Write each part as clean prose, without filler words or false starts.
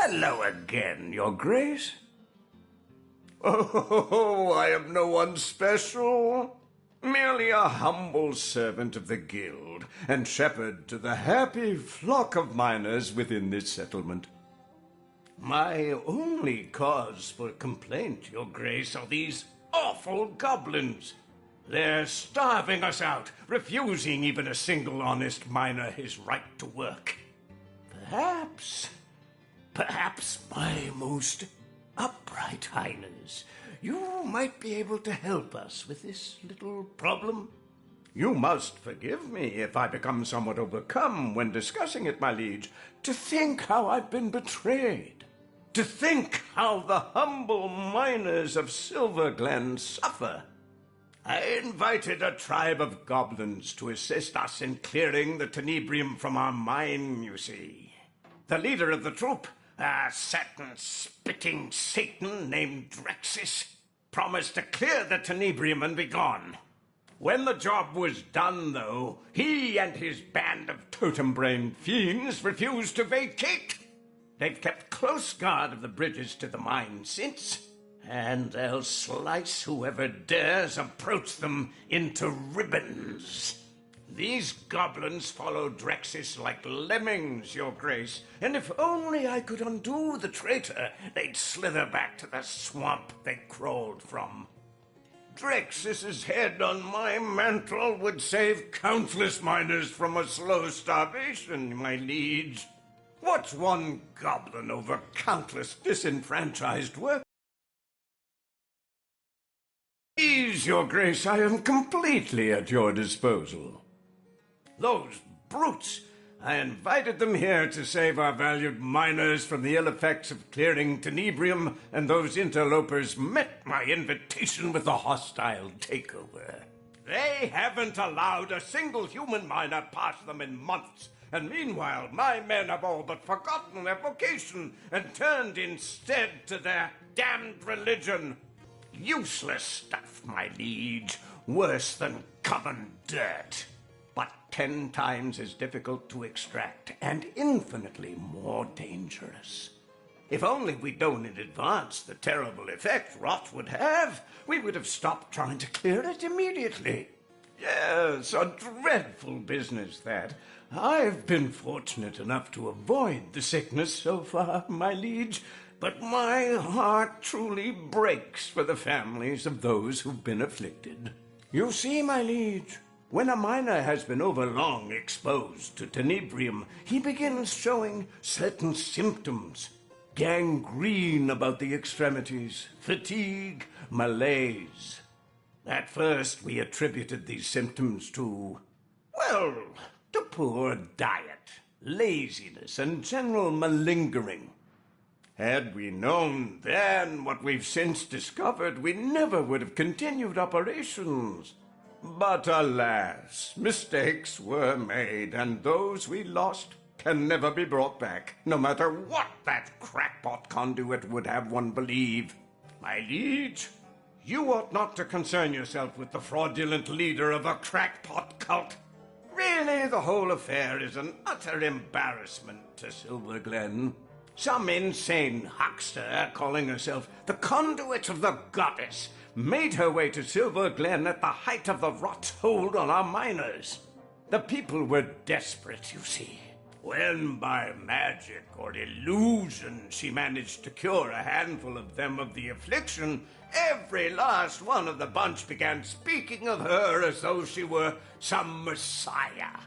Hello again, Your Grace. Oh, I am no one special. Merely a humble servant of the guild, and shepherd to the happy flock of miners within this settlement. My only cause for complaint, Your Grace, are these awful goblins. They're starving us out, refusing even a single honest miner his right to work. Perhaps, my most upright highness, you might be able to help us with this little problem. You must forgive me if I become somewhat overcome when discussing it, my liege. To think how I've been betrayed. To think how the humble miners of Silver Glen suffer. I invited a tribe of goblins to assist us in clearing the tenebrium from our mine, you see. The leader of the troop, a certain spitting Satan named Drexis, promised to clear the tenebrium and be gone. When the job was done, though, he and his band of totem-brained fiends refused to vacate. They've kept close guard of the bridges to the mine since, and they'll slice whoever dares approach them into ribbons. These goblins follow Drexis like lemmings, Your Grace, and if only I could undo the traitor, they'd slither back to the swamp they crawled from. Drexis's head on my mantle would save countless miners from a slow starvation, my liege. What's one goblin over countless disenfranchised workers? Please, Your Grace, I am completely at your disposal. Those brutes! I invited them here to save our valued miners from the ill effects of clearing tenebrium, and those interlopers met my invitation with a hostile takeover. They haven't allowed a single human miner past them in months, and meanwhile my men have all but forgotten their vocation and turned instead to their damned religion. Useless stuff, my liege, worse than common dirt, but 10 times as difficult to extract and infinitely more dangerous. If only we'd known in advance the terrible effect rot would have, we would have stopped trying to clear it immediately. Yes, a dreadful business, that. I've been fortunate enough to avoid the sickness so far, my liege, but my heart truly breaks for the families of those who've been afflicted. You see, my liege, when a miner has been overlong exposed to tenebrium, he begins showing certain symptoms. Gangrene about the extremities, fatigue, malaise. At first we attributed these symptoms to poor diet, laziness, and general malingering. Had we known then what we've since discovered, we never would have continued operations. But alas, mistakes were made, and those we lost can never be brought back, no matter what that crackpot conduit would have one believe. My liege, you ought not to concern yourself with the fraudulent leader of a crackpot cult. Really, the whole affair is an utter embarrassment to Silver Glen. Some insane huckster, calling herself the conduit of the goddess, made her way to Silver Glen at the height of the rot's hold on our miners. The people were desperate, you see. When by magic or illusion she managed to cure a handful of them of the affliction, every last one of the bunch began speaking of her as though she were some messiah.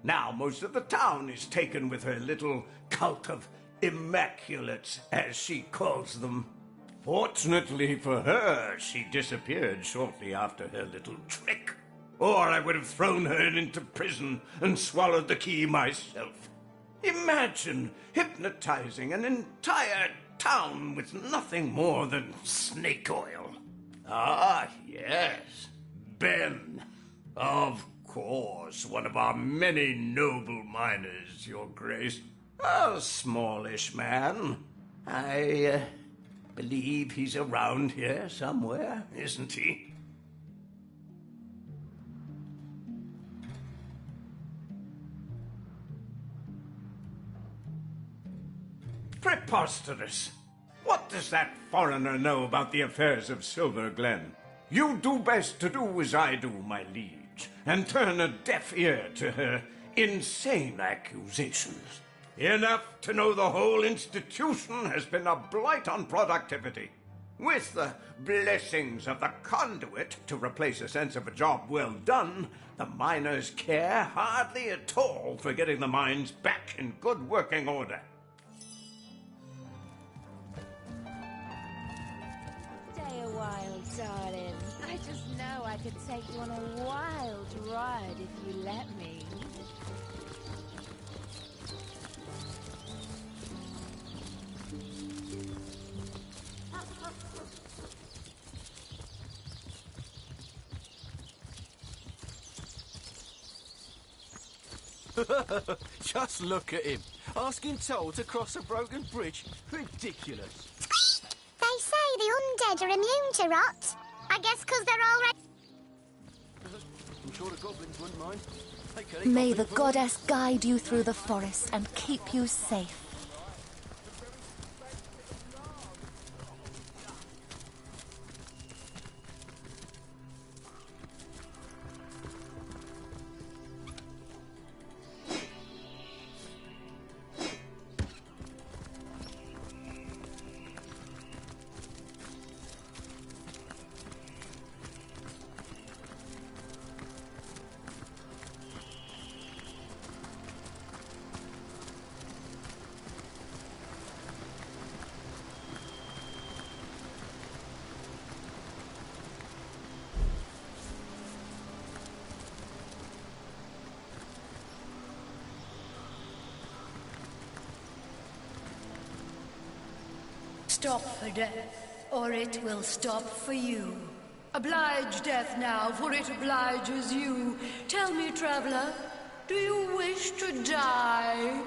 Now most of the town is taken with her little cult of immaculates, as she calls them. Fortunately for her, she disappeared shortly after her little trick, or I would have thrown her into prison and swallowed the key myself. Imagine hypnotizing an entire town with nothing more than snake oil. Ah, yes, Ben. Of course, one of our many noble miners, Your Grace. A smallish man. I believe he's around here somewhere, isn't he? Preposterous! What does that foreigner know about the affairs of Silver Glen? You do best to do as I do, my liege, and turn a deaf ear to her insane accusations. Enough to know the whole institution has been a blight on productivity. With the blessings of the conduit to replace a sense of a job well done, the miners care hardly at all for getting the mines back in good working order. Stay a while, darling. I just know I could take you on a wild ride if you let me. Just look at him. Asking toll to cross a broken bridge. Ridiculous. They say the undead are immune to rot. I guess 'cause they're already... I'm sure the goblins wouldn't mind. May the goddess guide you through the forest and keep you safe. Stop for death, or it will stop for you. Oblige death now, for it obliges you. Tell me, traveler, do you wish to die?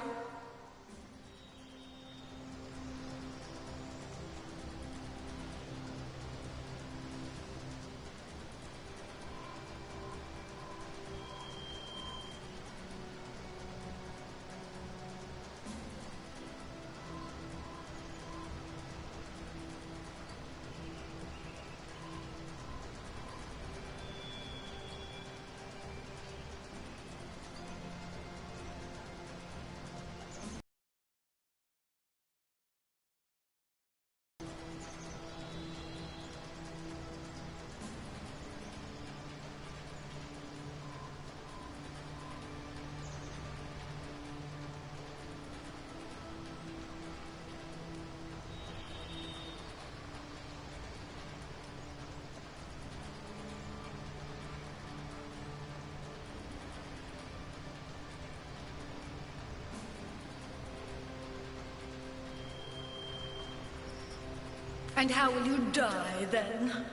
And how will you die, then?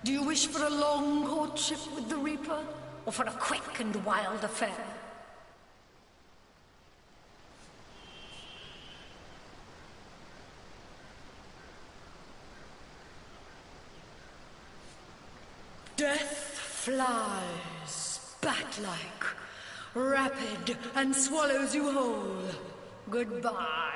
Do you wish for a long courtship with the Reaper, or for a quick and wild affair? Death flies, bat-like, rapid, and swallows you whole. Goodbye.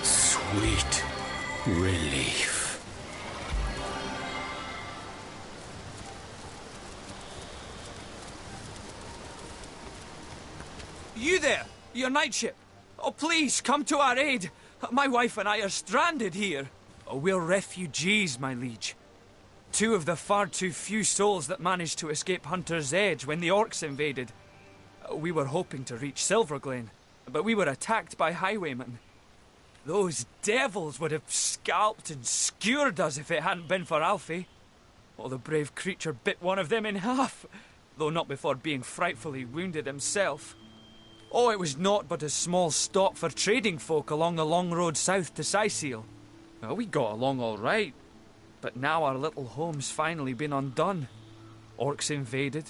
Sweet relief. You there! Your night ship! Oh, please, come to our aid. My wife and I are stranded here. Oh, we're refugees, my liege. Two of the far too few souls that managed to escape Hunter's Edge when the orcs invaded. We were hoping to reach Silverglen, but we were attacked by highwaymen. Those devils would have scalped and skewered us if it hadn't been for Alfie. Oh, the brave creature bit one of them in half, though not before being frightfully wounded himself. Oh, it was naught but a small stop for trading folk along the long road south to Sicil. Well, we got along all right, but now our little home's finally been undone. Orcs invaded,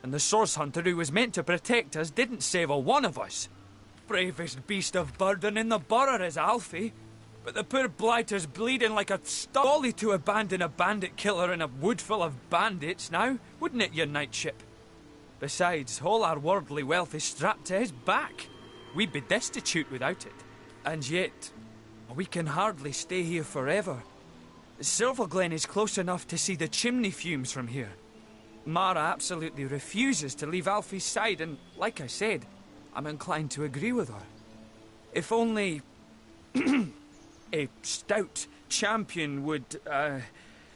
and the source hunter who was meant to protect us didn't save a one of us. Bravest beast of burden in the borough is Alfie, but the poor blighter's bleeding like a stolly to abandon a bandit killer in a wood full of bandits now, wouldn't it, your knightship? Besides, all our worldly wealth is strapped to his back. We'd be destitute without it. And yet, we can hardly stay here forever. Silverglen is close enough to see the chimney fumes from here. Mara absolutely refuses to leave Alfie's side, and like I said, I'm inclined to agree with her. If only a stout champion would,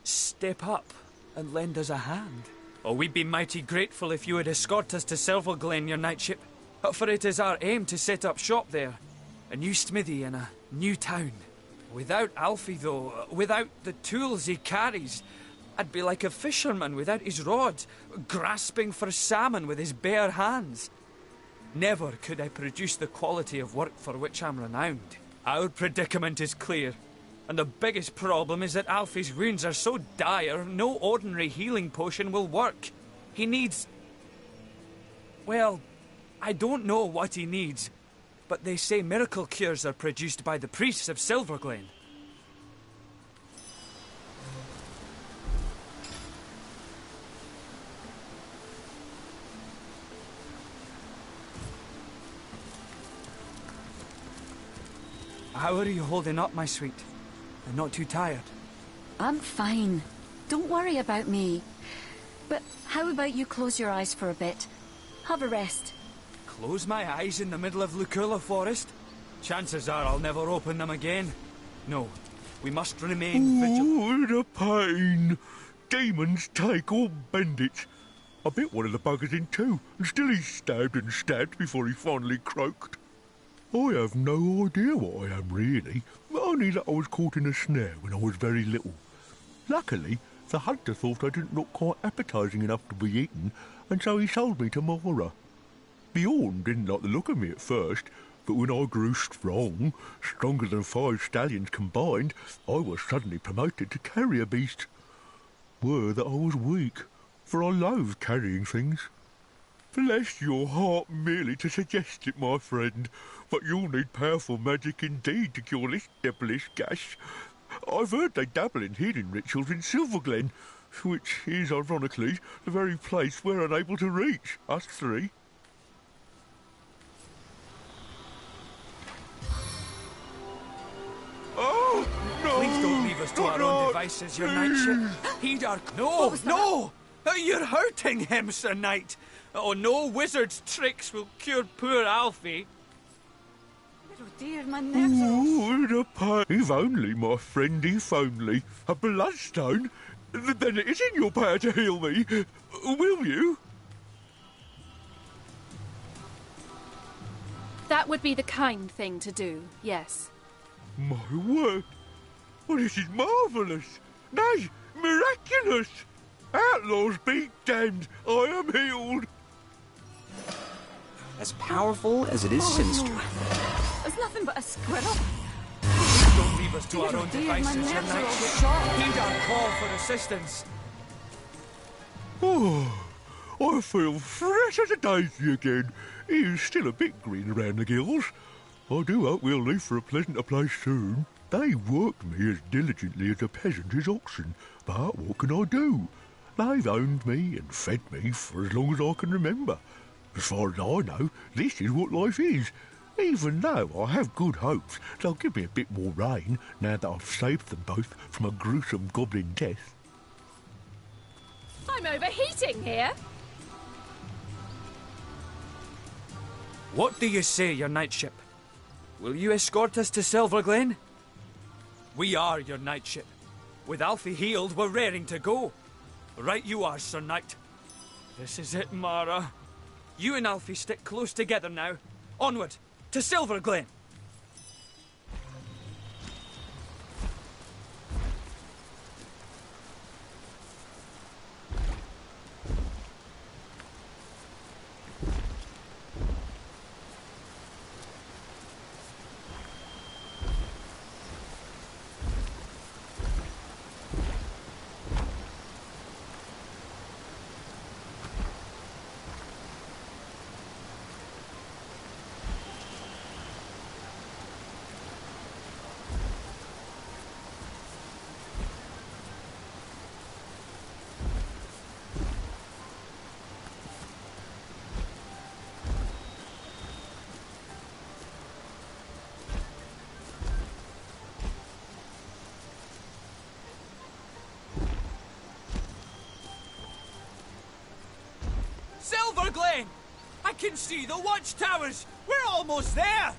step up and lend us a hand. Oh, we'd be mighty grateful if you would escort us to Silverglen, your knightship. For it is our aim to set up shop there. A new smithy in a new town. Without Alfie, though, without the tools he carries, I'd be like a fisherman without his rod, grasping for salmon with his bare hands. Never could I produce the quality of work for which I'm renowned. Our predicament is clear, and the biggest problem is that Alfie's wounds are so dire, no ordinary healing potion will work. He needs... well, I don't know what he needs, but they say miracle cures are produced by the priests of Silverglen. How are you holding up, my sweet? And not too tired? I'm fine. Don't worry about me. But how about you close your eyes for a bit? Have a rest. Close my eyes in the middle of Lucula Forest? Chances are I'll never open them again. No, we must remain vigilant. Oh, the pain! Demons take all bandits. I bit one of the buggers in two, and still he stabbed and stabbed before he finally croaked. I have no idea what I am really, only that I was caught in a snare when I was very little. Luckily, the hunter thought I didn't look quite appetising enough to be eaten, and so he sold me to Mara. Bjorn didn't like the look of me at first, but when I grew strong, stronger than 5 stallions combined, I was suddenly promoted to carrier beast. Were that I was weak, for I loathed carrying things. Bless your heart merely to suggest it, my friend, but you'll need powerful magic indeed to cure this devilish gash. I've heard they dabble in healing rituals in Silverglen, which is, ironically, the very place we're unable to reach, us three. Oh, no! Please don't leave us to our own devices, your knightship. Heed our... No, no! You're hurting him, Sir Knight. Oh, no wizard's tricks will cure poor Alfie. Oh dear, my nerves are... Oh, the pain. If only, my friend, if only. A bloodstone? Then it is in your power to heal me. Will you? That would be the kind thing to do, yes. My word. Well, this is marvellous. Nay, miraculous. Outlaws be damned. I am healed. As powerful as it is sinister. It's nothing but a squirrel. Don't leave us to our own devices, your knightship. Heed our call for assistance. Oh, I feel fresh as a daisy again. He's still a bit green around the gills. I do hope we'll leave for a pleasanter place soon. They worked me as diligently as a peasant his oxen, but what can I do? They've owned me and fed me for as long as I can remember. As far as I know, this is what life is. Even though I have good hopes they'll give me a bit more rain now that I've saved them both from a gruesome goblin death. I'm overheating here. What do you say, your knightship? Will you escort us to Silver Glen? We are your knightship. With Alfie healed, we're raring to go. Right you are, Sir Knight. This is it, Mara. You and Alfie stick close together now. Onward, to Silver Glen. Silver Glen! I can see the watchtowers! We're almost there!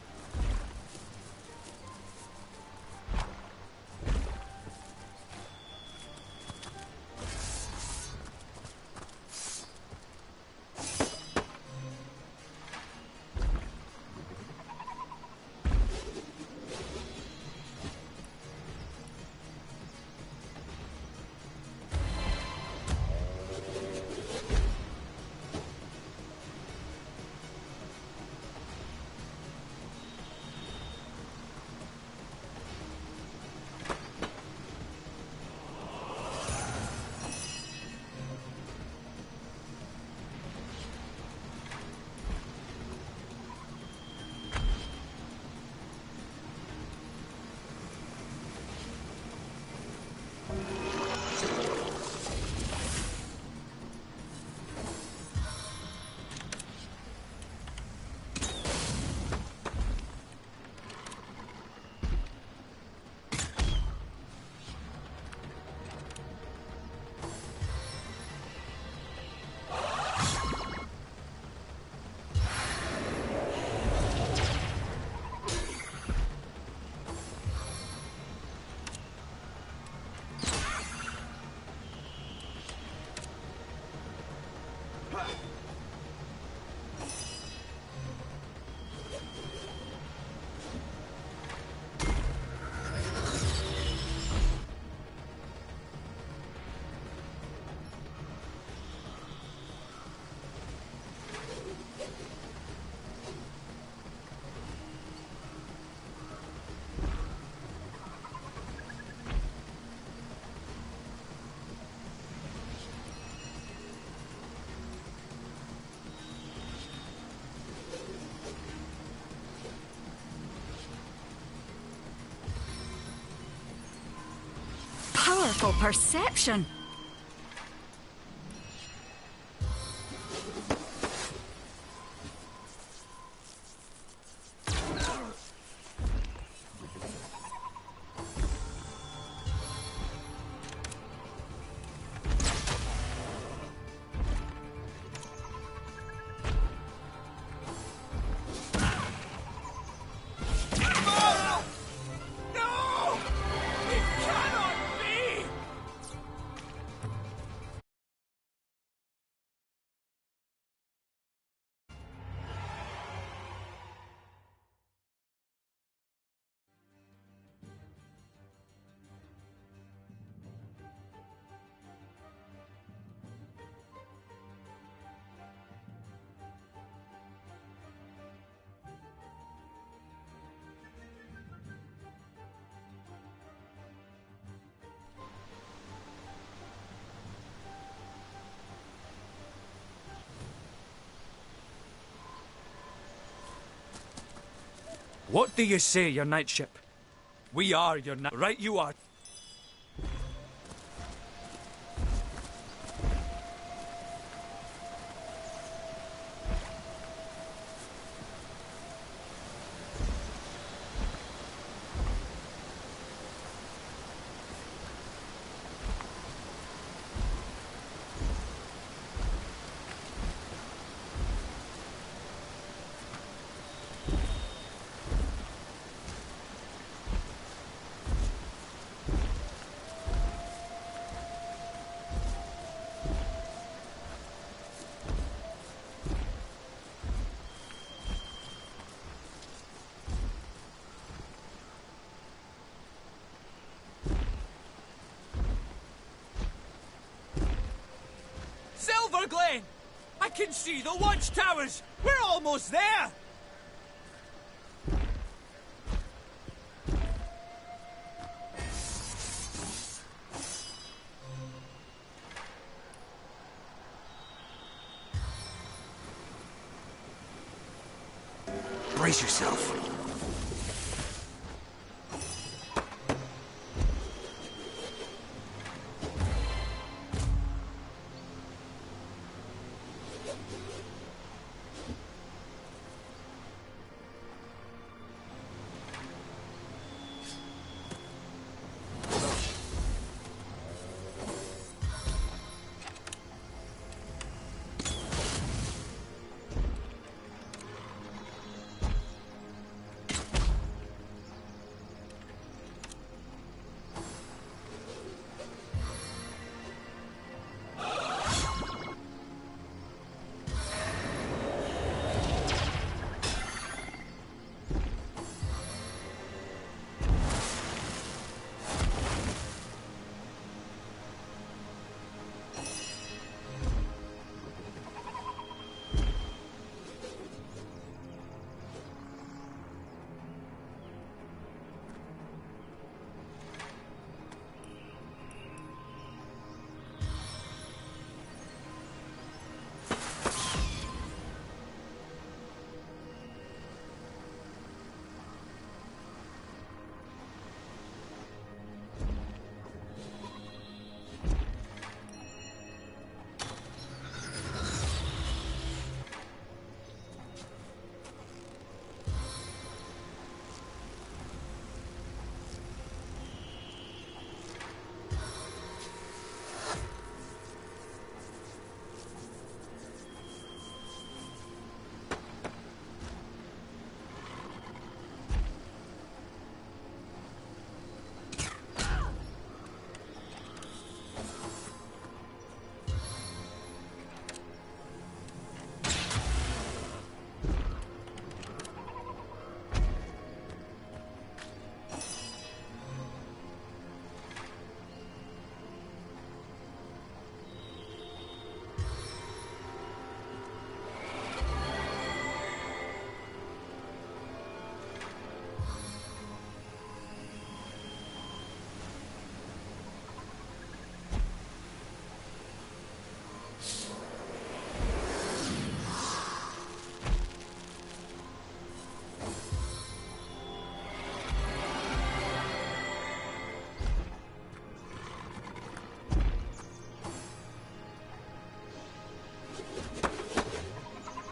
Powerful perception. What do you say, your knightship? We are your knight. Right you are. I can see the watchtowers! We're almost there! Brace yourself.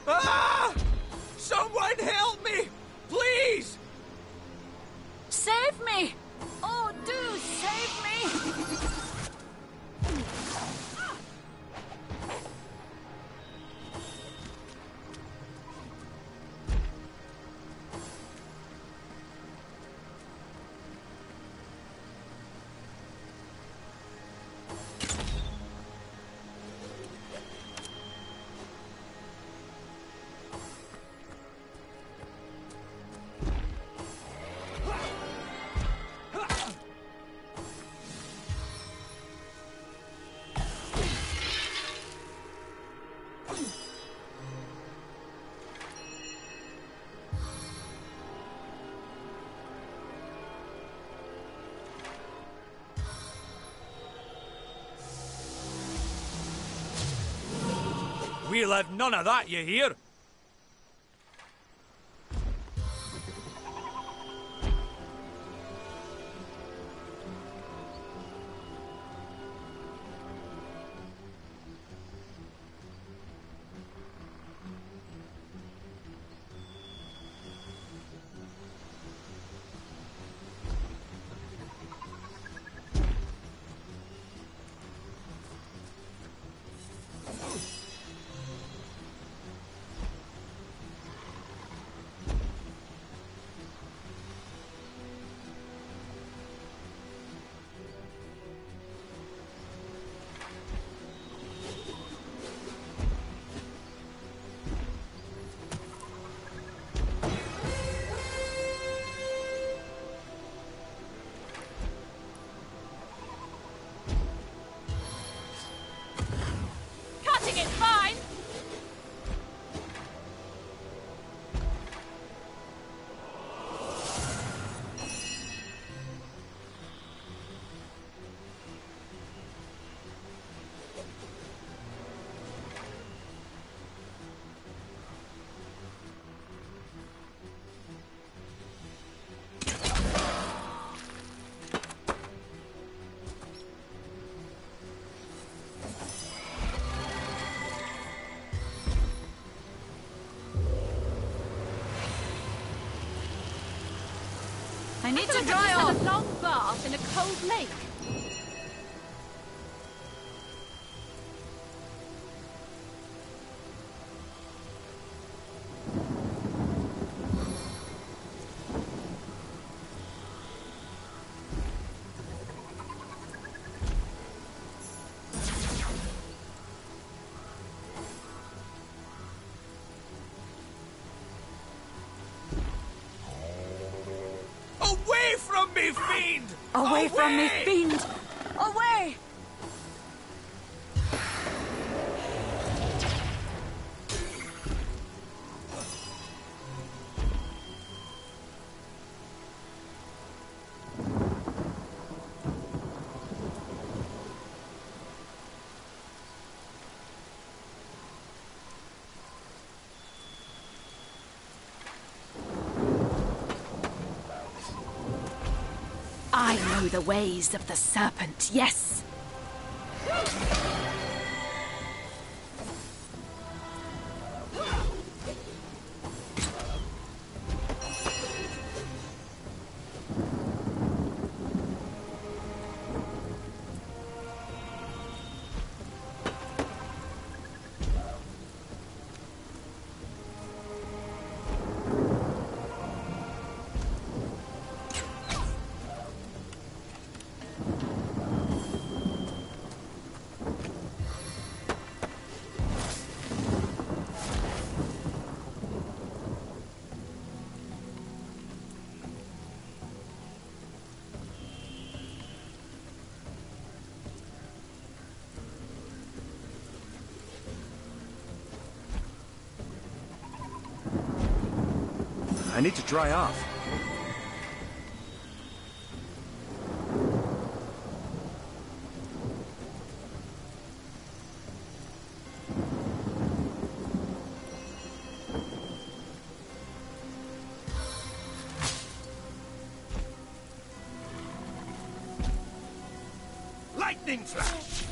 Ah! Someone help me! Please! Save me! Oh, do save me! We'll have none of that, you hear? need to I dry had off. a long bath in a cold lake. Away from me, fiend! Away from me, fiend! Away! I know the ways of the serpent, yes. I need to dry off. Lightning flash!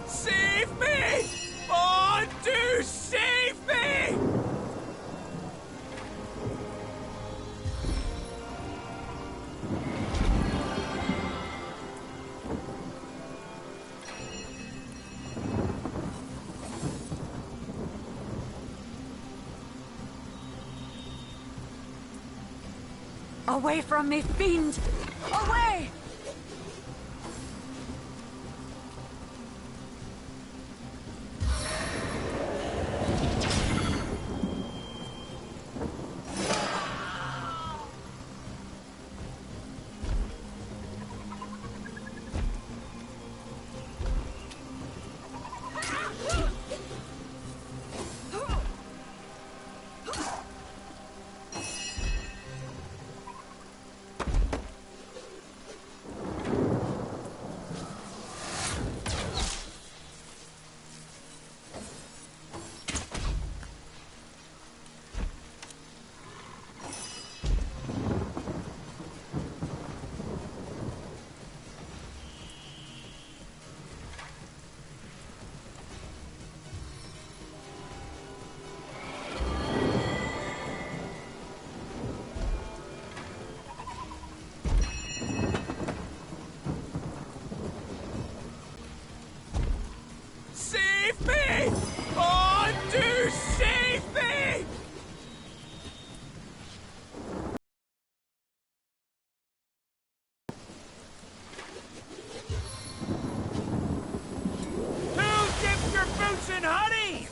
Save me! Oh, do save me! Away from me, fiend! Away! Save me! Oh, do save me! Who dipped your boots in honey?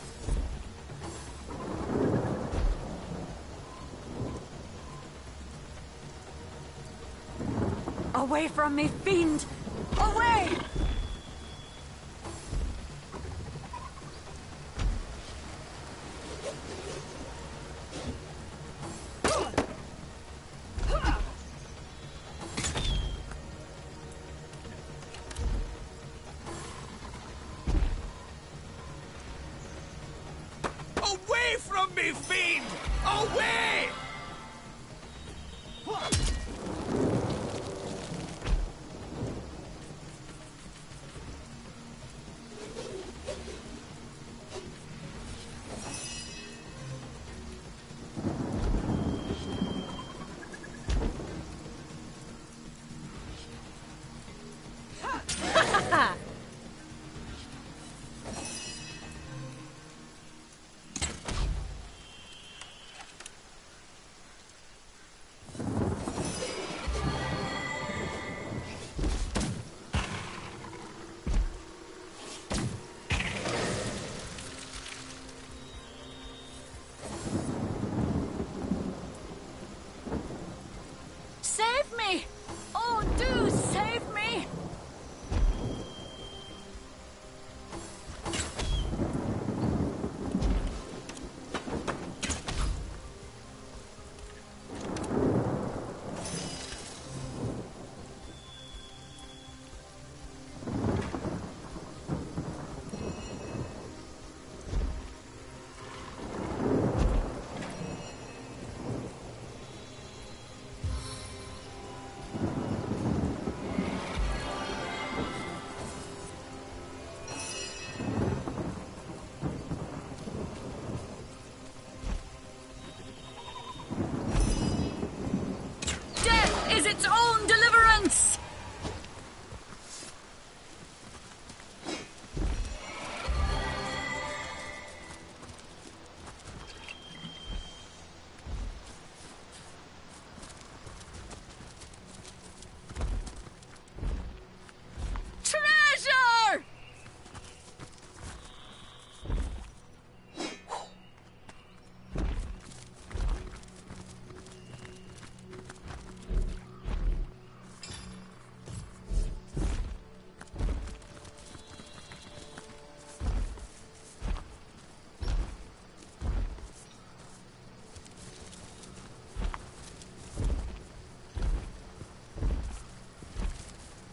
Away from me, fiend! Away! Away from me, fiend! Away!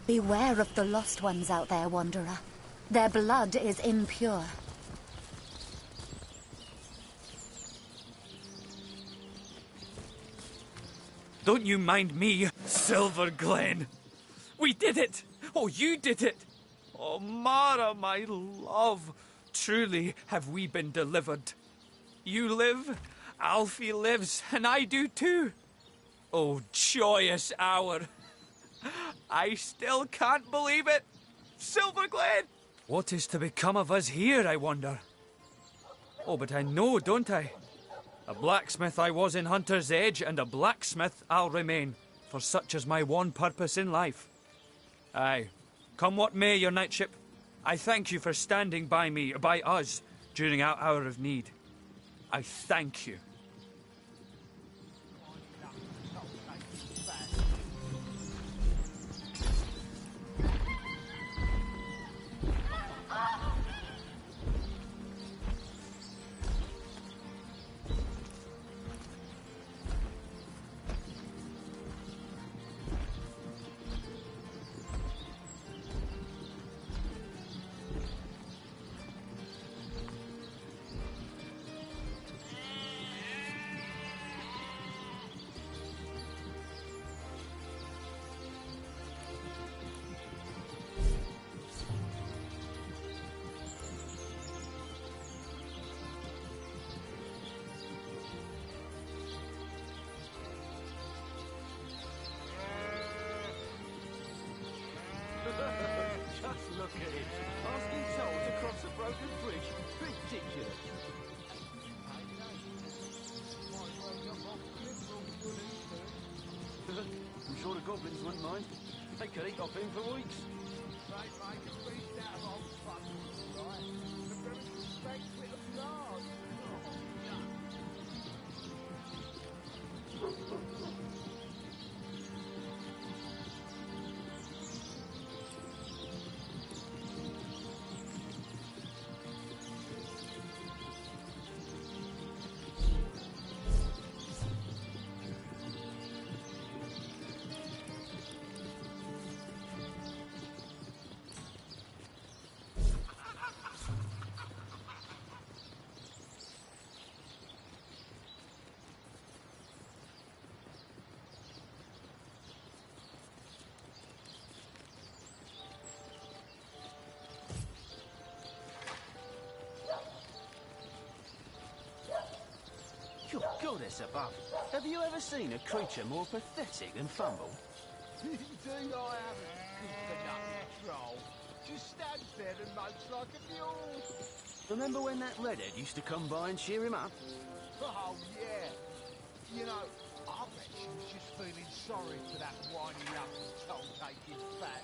Beware of the lost ones out there, Wanderer. Their blood is impure. Don't you mind me, Silver Glen. We did it! Oh, you did it! Oh, Mara, my love. Truly have we been delivered. You live, Alfie lives, and I do too. Oh, joyous hour. I still can't believe it. Silver Glen! What is to become of us here, I wonder? Oh, but I know, don't I? A blacksmith I was in Hunter's Edge, and a blacksmith I'll remain, for such is my one purpose in life. Aye, come what may, your knightship, I thank you for standing by me, by us, during our hour of need. I thank you. Just look at it. Asking toll to cross a broken bridge. Ridiculous. I'm sure the goblins wouldn't mind. They could eat off him for weeks. Good goddess above. Have you ever seen a creature more pathetic than Fumble? Indeed I haven't, good for nothing troll. Just stands there and mopes like a mule. Remember when that redhead used to come by and cheer him up? Oh, yeah. You know, I bet she was just feeling sorry for that whiny young toll-taking fat.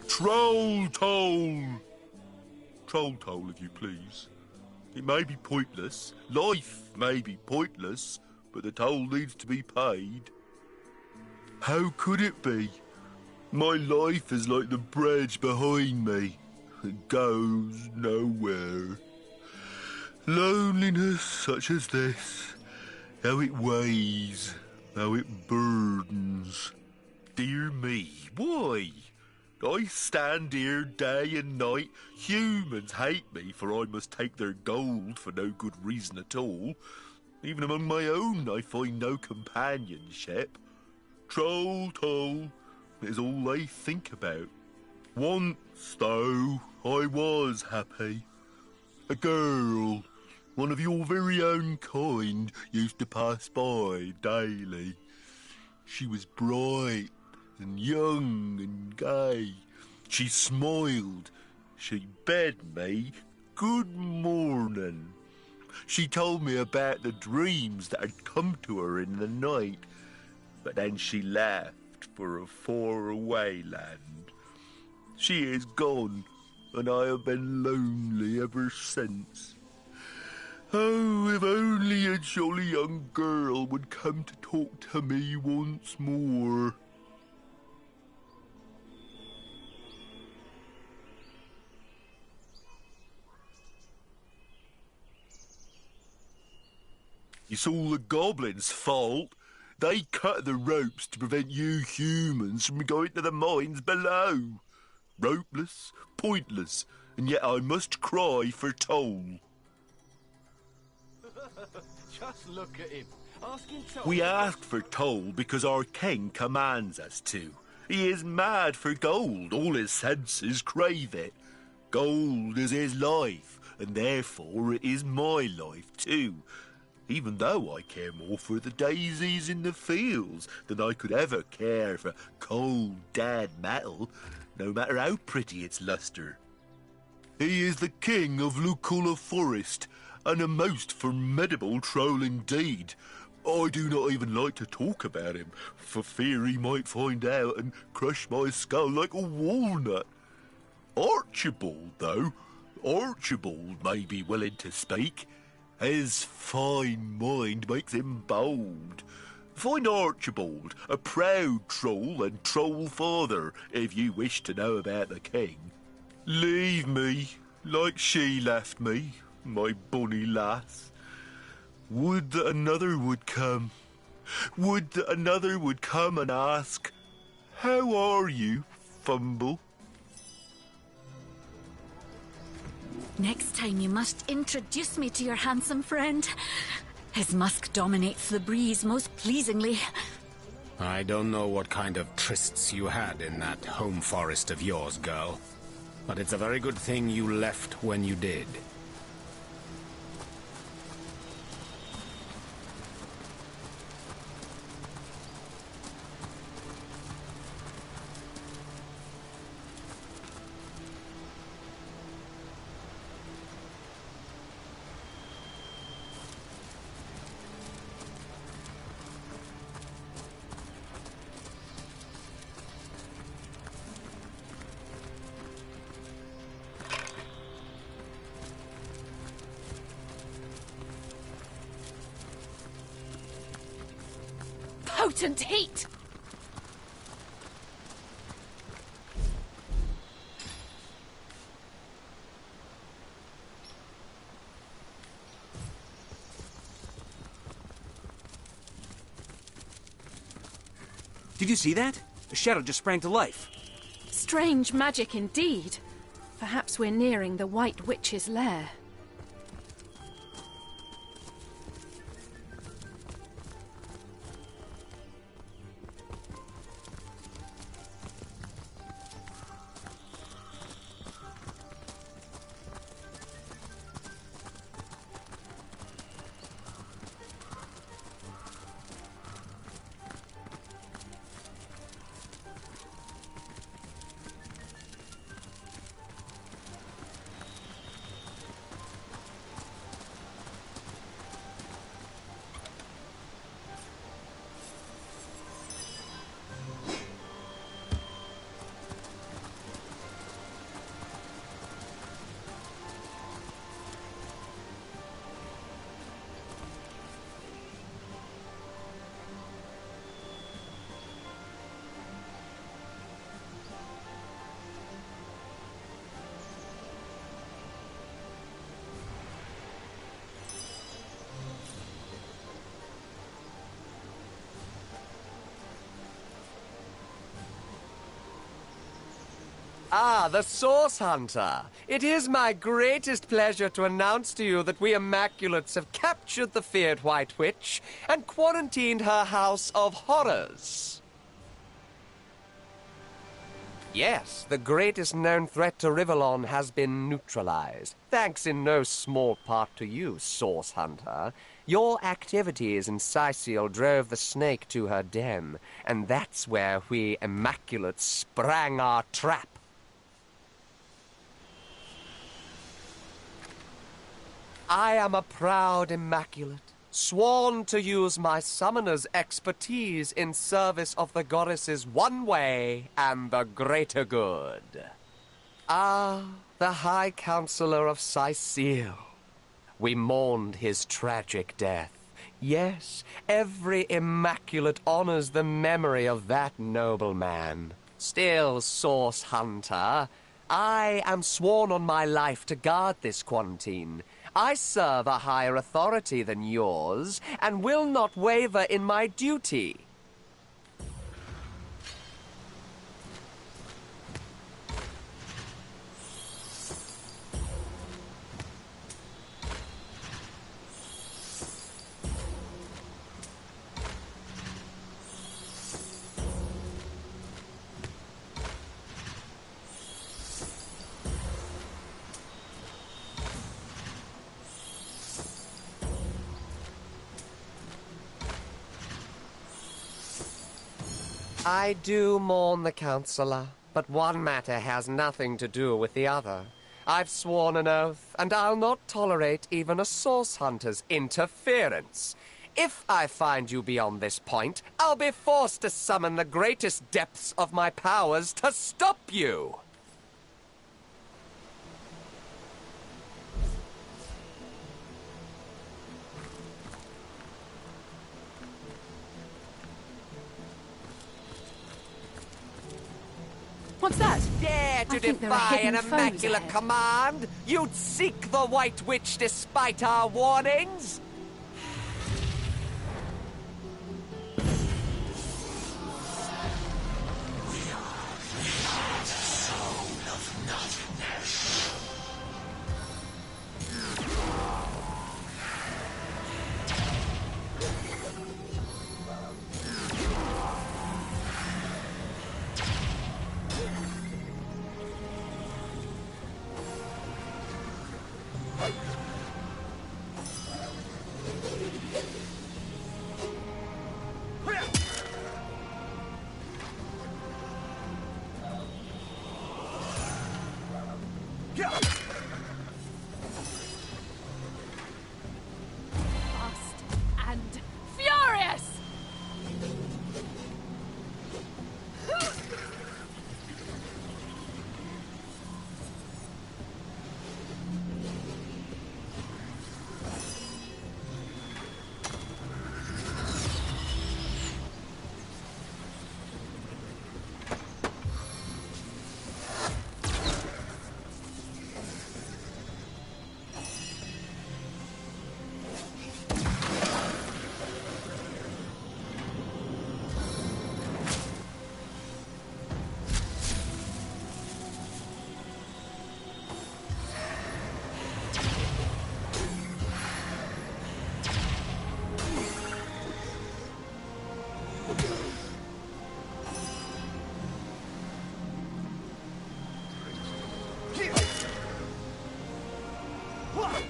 Troll toll! troll toll, if you please. It may be pointless, life may be pointless, but the toll needs to be paid. How could it be? My life is like the bridge behind me. It goes nowhere. Loneliness such as this, how it weighs, how it burdens. Dear me, why? I stand here day and night. Humans hate me, for I must take their gold for no good reason at all. Even among my own I find no companionship. Troll toll is all they think about. Once, though, I was happy. A girl, one of your very own kind, used to pass by daily. She was bright and young and gay. She smiled. She bade me good morning. She told me about the dreams that had come to her in the night, but then she left for a far-away land. She is gone, and I have been lonely ever since. Oh, if only a jolly young girl would come to talk to me once more. It's all the goblins' fault. They cut the ropes to prevent you humans from going to the mines below. Ropeless, pointless, and yet I must cry for toll. Just look at him. Asking toll. We ask for toll because our king commands us to. He is mad for gold. All his senses crave it. Gold is his life, and therefore it is my life too. Even though I care more for the daisies in the fields than I could ever care for cold, dead metal, no matter how pretty its lustre. He is the king of Lucula Forest, and a most formidable troll indeed. I do not even like to talk about him, for fear he might find out and crush my skull like a walnut. Archibald, though, Archibald may be willing to speak. His fine mind makes him bold. Find Archibald, a proud troll and troll father, if you wish to know about the king. Leave me, like she left me, my bonny lass. Would that another would come. Would that another would come and ask, how are you, Fumble? Next time you must introduce me to your handsome friend. His musk dominates the breeze most pleasingly. I don't know what kind of trysts you had in that home forest of yours, girl. But it's a very good thing you left when you did. Potent heat! Did you see that? The shadow just sprang to life. Strange magic indeed. Perhaps we're nearing the White Witch's lair. Ah, the Source Hunter. It is my greatest pleasure to announce to you that we Immaculates have captured the feared White Witch and quarantined her house of horrors. Yes, the greatest known threat to Rivellon has been neutralized, thanks in no small part to you, Source Hunter. Your activities in Sicil drove the snake to her den, and that's where we Immaculates sprang our trap. I am a proud Immaculate, sworn to use my summoner's expertise in service of the goddess's one way and the greater good. Ah, the High Counselor of Sicil. We mourned his tragic death. Yes, every Immaculate honors the memory of that noble man. Still, Source Hunter, I am sworn on my life to guard this quarantine. I serve a higher authority than yours, and will not waver in my duty. I do mourn the Counselor, but one matter has nothing to do with the other. I've sworn an oath, and I'll not tolerate even a Source Hunter's interference. If I find you beyond this point, I'll be forced to summon the greatest depths of my powers to stop you. What's that? Dare to defy an Immaculate command? You'd seek the White Witch despite our warnings?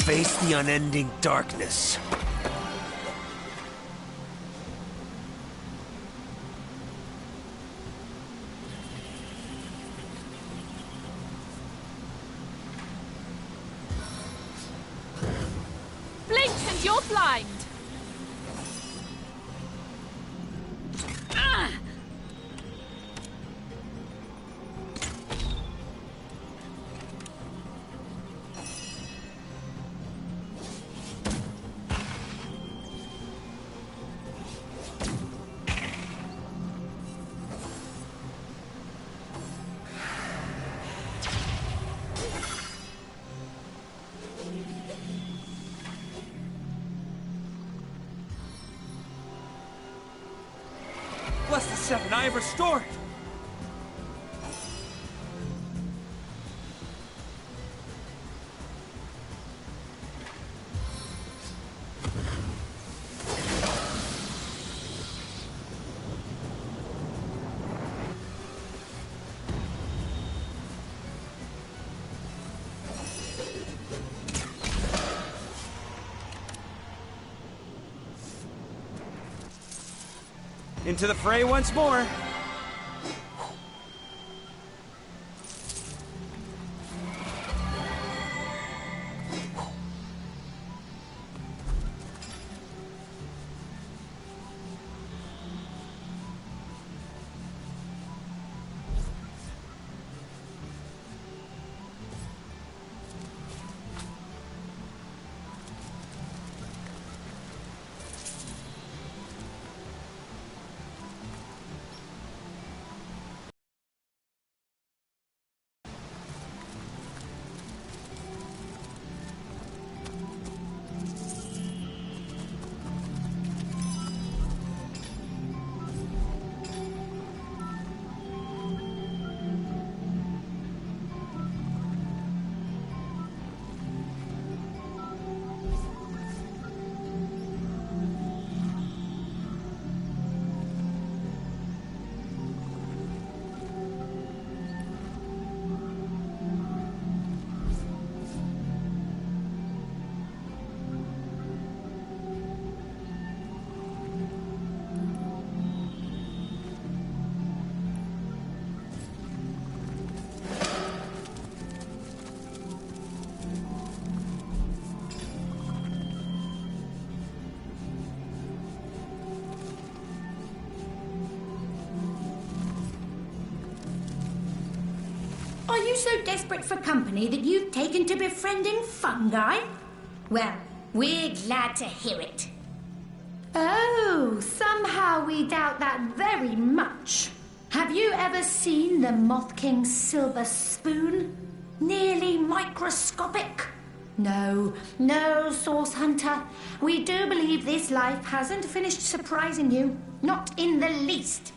Face the unending darkness. Blink and you're blind! Bless the seven I have restored! Into the fray once more. Are you so desperate for company that you've taken to befriending fungi? Well, we're glad to hear it. Oh, somehow we doubt that very much. Have you ever seen the Moth King's silver spoon? Nearly microscopic. No, Source Hunter. We do believe this life hasn't finished surprising you. Not in the least.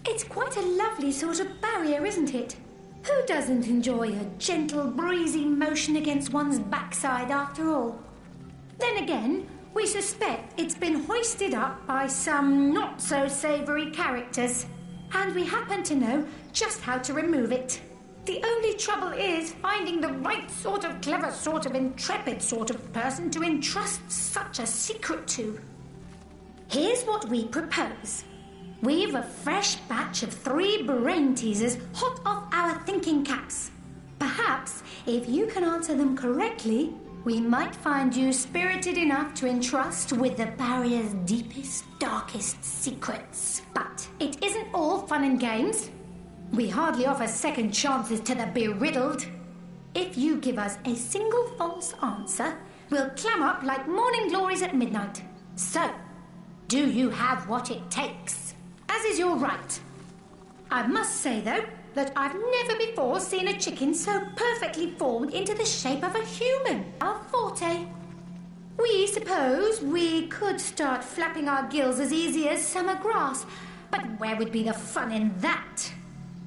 It's quite a lovely sort of barrier, isn't it? Who doesn't enjoy a gentle, breezy motion against one's backside after all? Then again, we suspect it's been hoisted up by some not-so-savoury characters, and we happen to know just how to remove it. The only trouble is finding the right sort of clever, sort of intrepid sort of person to entrust such a secret to. Here's what we propose. We've a fresh batch of 3 brain teasers hot off our thinking caps. Perhaps, if you can answer them correctly, we might find you spirited enough to entrust with the barrier's deepest, darkest secrets. But it isn't all fun and games. We hardly offer second chances to the beriddled. If you give us a single false answer, we'll clam up like morning glories at midnight. So, do you have what it takes? As is your right. I must say, though, that I've never before seen a chicken so perfectly formed into the shape of a human. Our forte. We suppose we could start flapping our gills as easy as summer grass, but where would be the fun in that?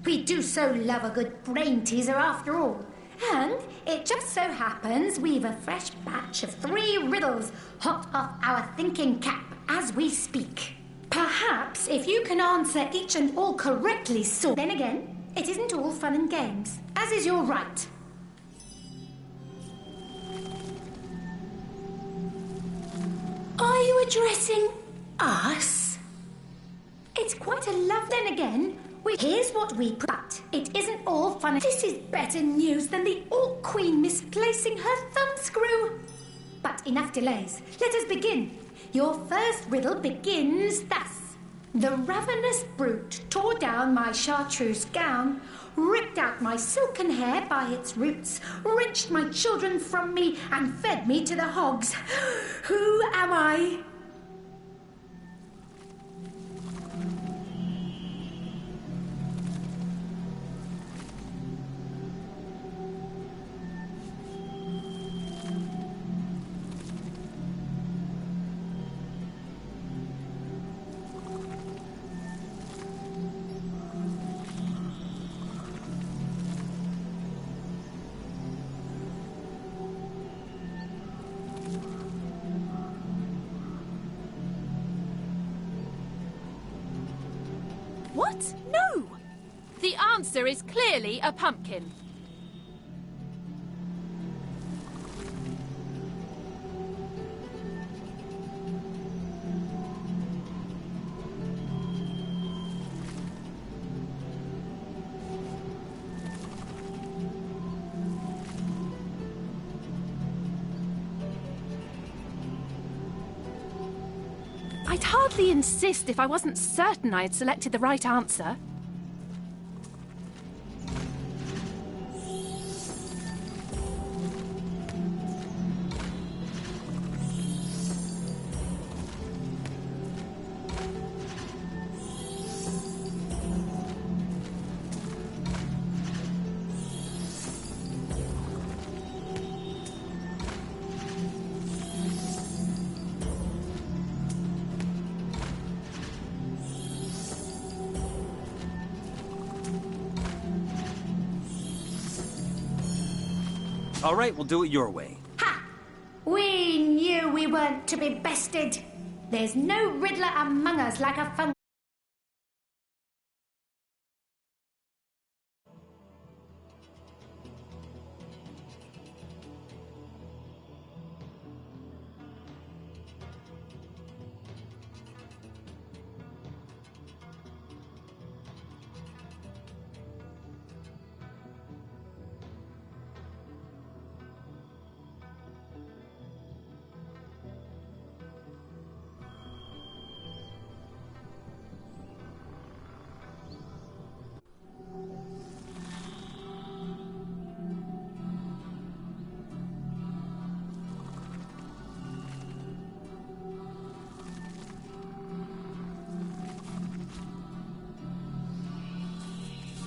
We do so love a good brain teaser after all. And it just so happens we've a fresh batch of 3 riddles hot off our thinking cap as we speak. Perhaps if you can answer each and all correctly, so then again, it isn't all fun and games, as is your right. Are you addressing us? It's quite a love. Then again, here's what we... But it isn't all fun. This is better news than the Orc Queen misplacing her thumbscrew. But enough delays. Let us begin. Your first riddle begins thus. The ravenous brute tore down my chartreuse gown, ripped out my silken hair by its roots, wrenched my children from me, and fed me to the hogs. Who am I? What? No! The answer is clearly a pumpkin. I'd hardly insist if I wasn't certain I had selected the right answer. All right, we'll do it your way. We knew we weren't to be bested. There's no riddler among us like a fun.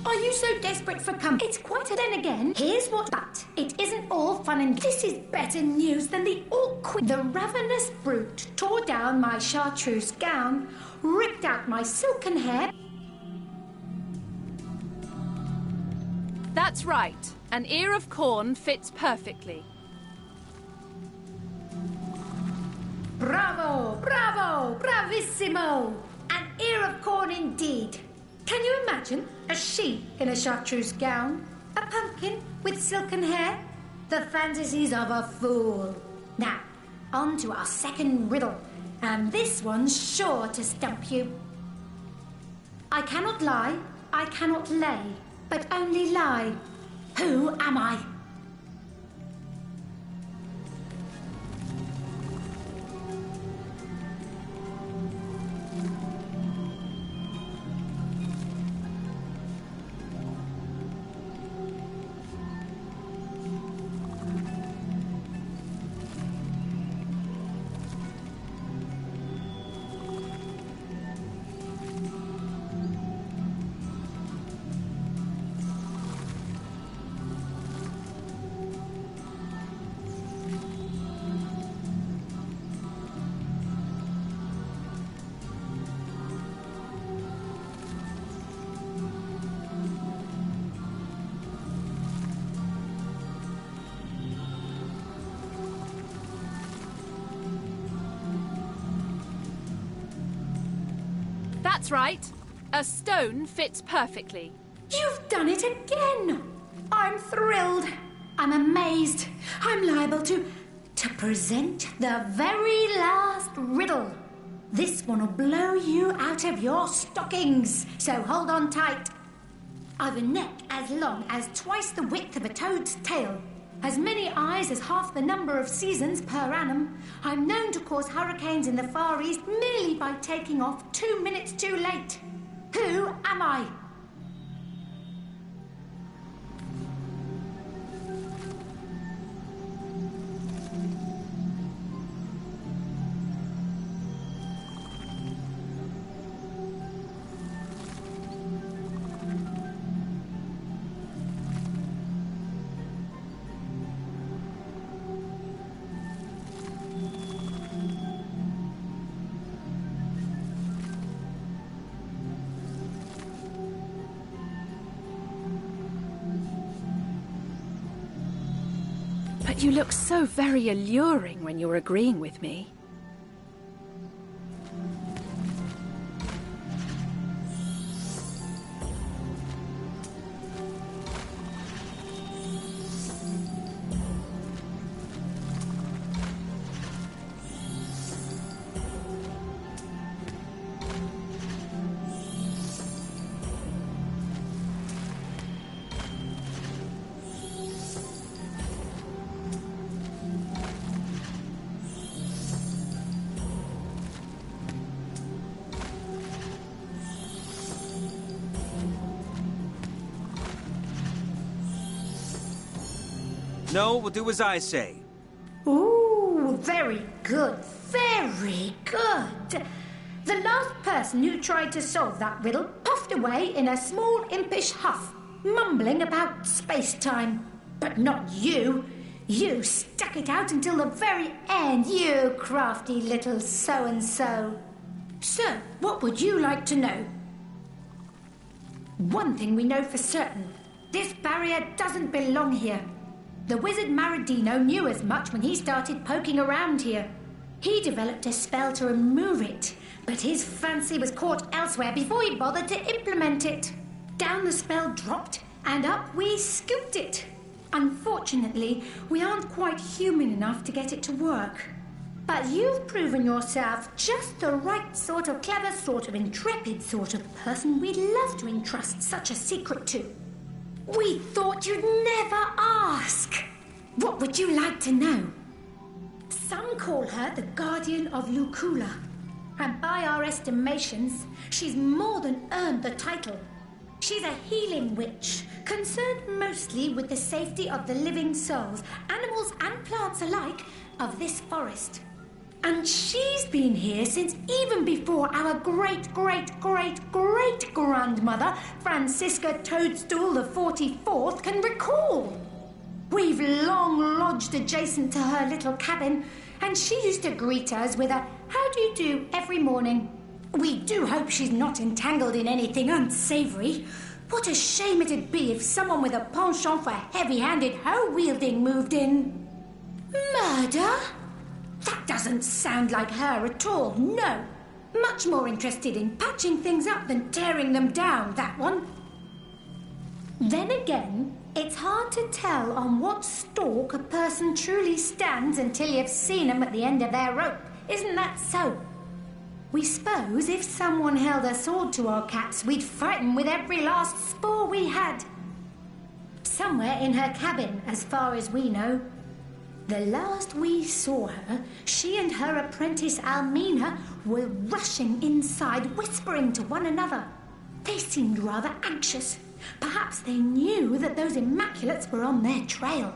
Are you so desperate for company? It's quite a then again. Here's what. But it isn't all fun and this is better news than the awkward. The ravenous brute tore down my chartreuse gown, ripped out my silken hair. That's right. An ear of corn fits perfectly. Bravo, bravo, bravissimo! An ear of corn indeed. Can you imagine a she in a chartreuse gown, a pumpkin with silken hair? The fantasies of a fool. Now, on to our second riddle, and this one's sure to stump you. I cannot lie, I cannot lay, but only lie. Who am I? That's right. A stone fits perfectly. You've done it again! I'm thrilled. I'm amazed. I'm liable to present the very last riddle. This one will blow you out of your stockings, so hold on tight. I've a neck as long as twice the width of a toad's tail, as many eyes as half the number of seasons per annum. I'm known to cause hurricanes in the Far East merely by taking off 2 minutes too late. Who am I? But you look so very alluring when you're agreeing with me. So, we'll do as I say. Ooh, very good, very good. The last person who tried to solve that riddle puffed away in a small impish huff, mumbling about space-time. But not you. You stuck it out until the very end, you crafty little so-and-so. So, what would you like to know? One thing we know for certain. This barrier doesn't belong here. The wizard Maradino knew as much when he started poking around here. He developed a spell to remove it, but his fancy was caught elsewhere before he bothered to implement it. Down the spell dropped, and up we scooped it. Unfortunately, we aren't quite human enough to get it to work. But you've proven yourself just the right sort of clever, sort of intrepid sort of person we'd love to entrust such a secret to. We thought you'd never ask. What would you like to know? Some call her the Guardian of Lucula. And by our estimations, she's more than earned the title. She's a healing witch, concerned mostly with the safety of the living souls, animals and plants alike, of this forest. And she's been here since even before our great-great-great-great-grandmother, Francisca Toadstool the 44th, can recall. We've long lodged adjacent to her little cabin, and she used to greet us with a "How do you do?" every morning. We do hope she's not entangled in anything unsavoury. What a shame it'd be if someone with a penchant for heavy-handed hoe-wielding moved in. Murder? That doesn't sound like her at all, no. Much more interested in patching things up than tearing them down, that one. Then again, it's hard to tell on what stalk a person truly stands until you've seen them at the end of their rope. Isn't that so? We suppose if someone held a sword to our caps, we'd fight 'em with every last spore we had. Somewhere in her cabin, as far as we know. The last we saw her, she and her apprentice Almina were rushing inside, whispering to one another. They seemed rather anxious. Perhaps they knew that those Immaculates were on their trail.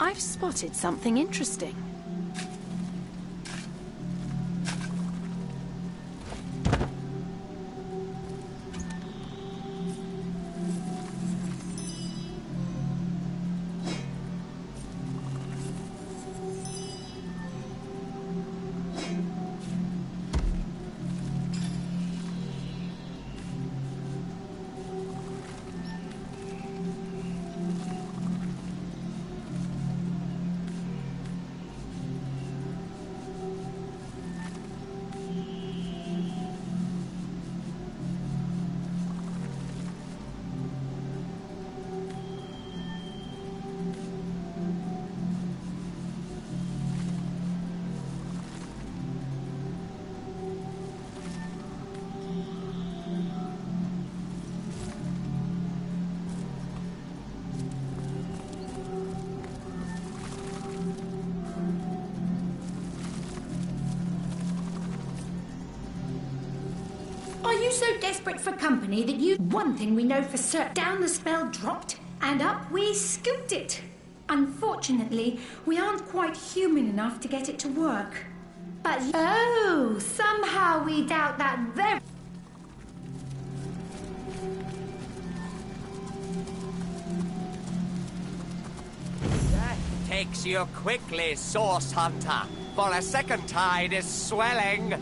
I've spotted something interesting. Are you so desperate for company that you... One thing we know for certain. Down the spell dropped, and up we scooped it. Unfortunately, we aren't quite human enough to get it to work. But... Oh, somehow we doubt that very... Fix you quickly, Source Hunter, for a second tide is swelling.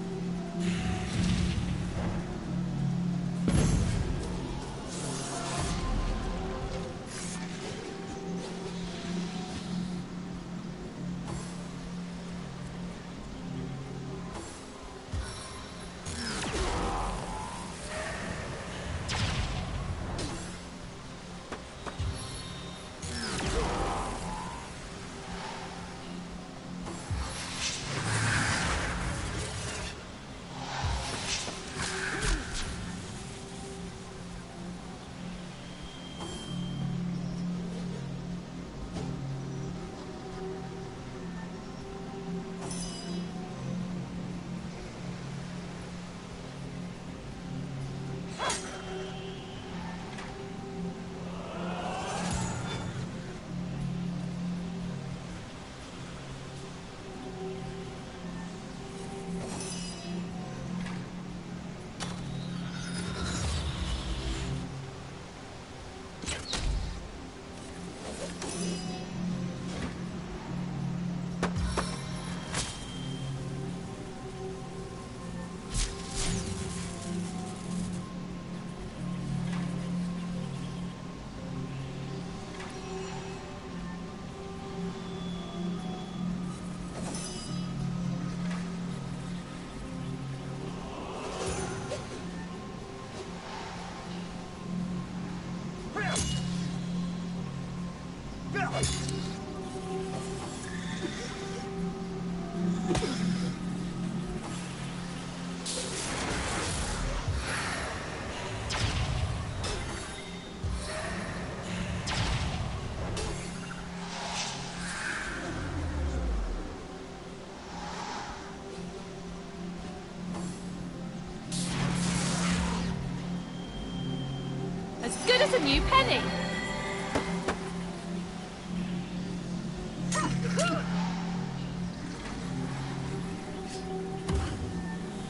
As good as a new penny.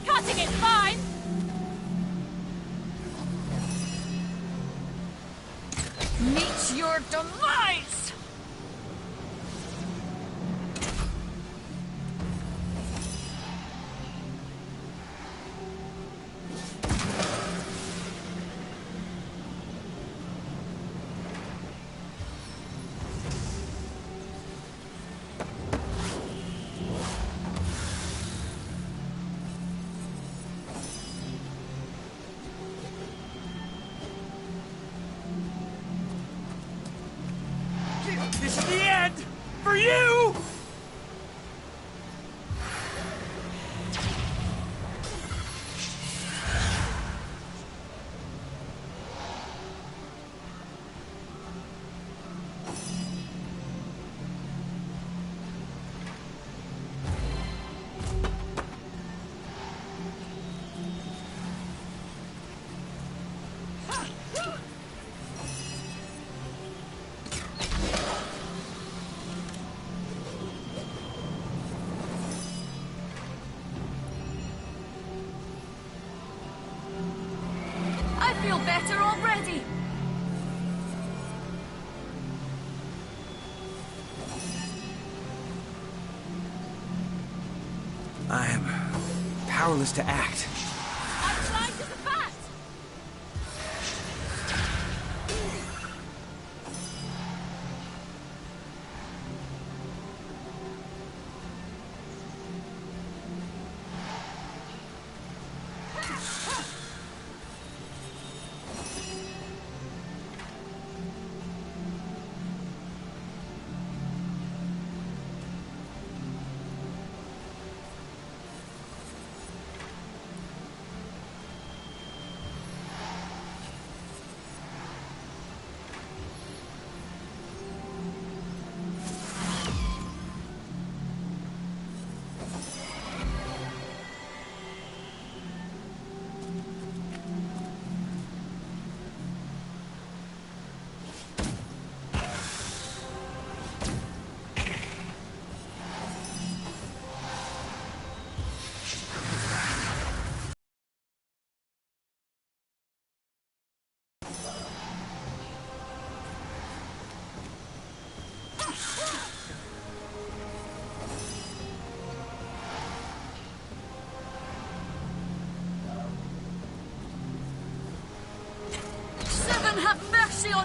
Cutting it fine. Meet your demise. This is the end! For you! I feel better already. I am powerless to act. I'm blind as a bat.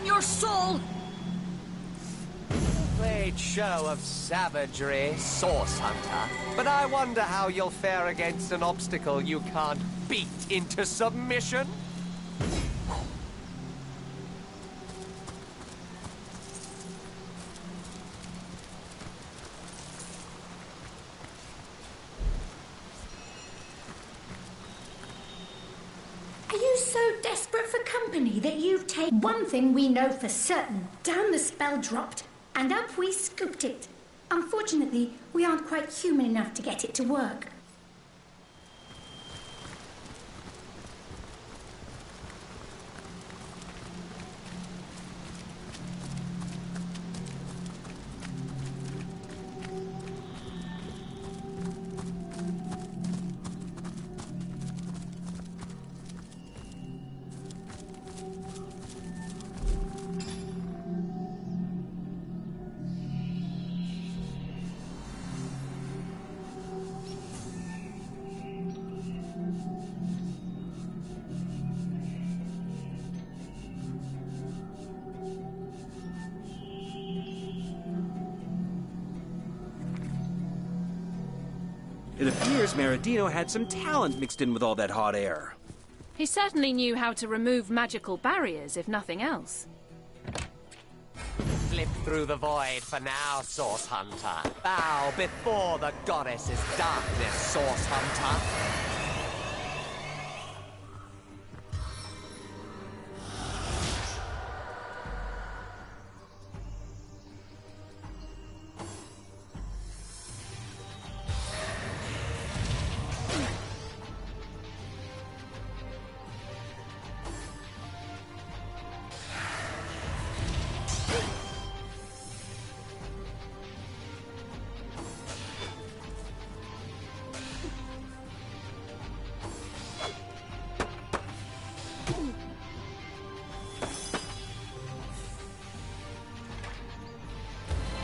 your soul! Great show of savagery, Source Hunter. But I wonder how you'll fare against an obstacle you can't beat into submission. Are you so desperate for company that you've taken one thing we know for certain? Down the spell dropped, and up we scooped it. Unfortunately, we aren't quite human enough to get it to work. It appears Meridino had some talent mixed in with all that hot air. He certainly knew how to remove magical barriers, if nothing else. Slip through the void for now, Source Hunter. Bow before the goddess's darkness, Source Hunter.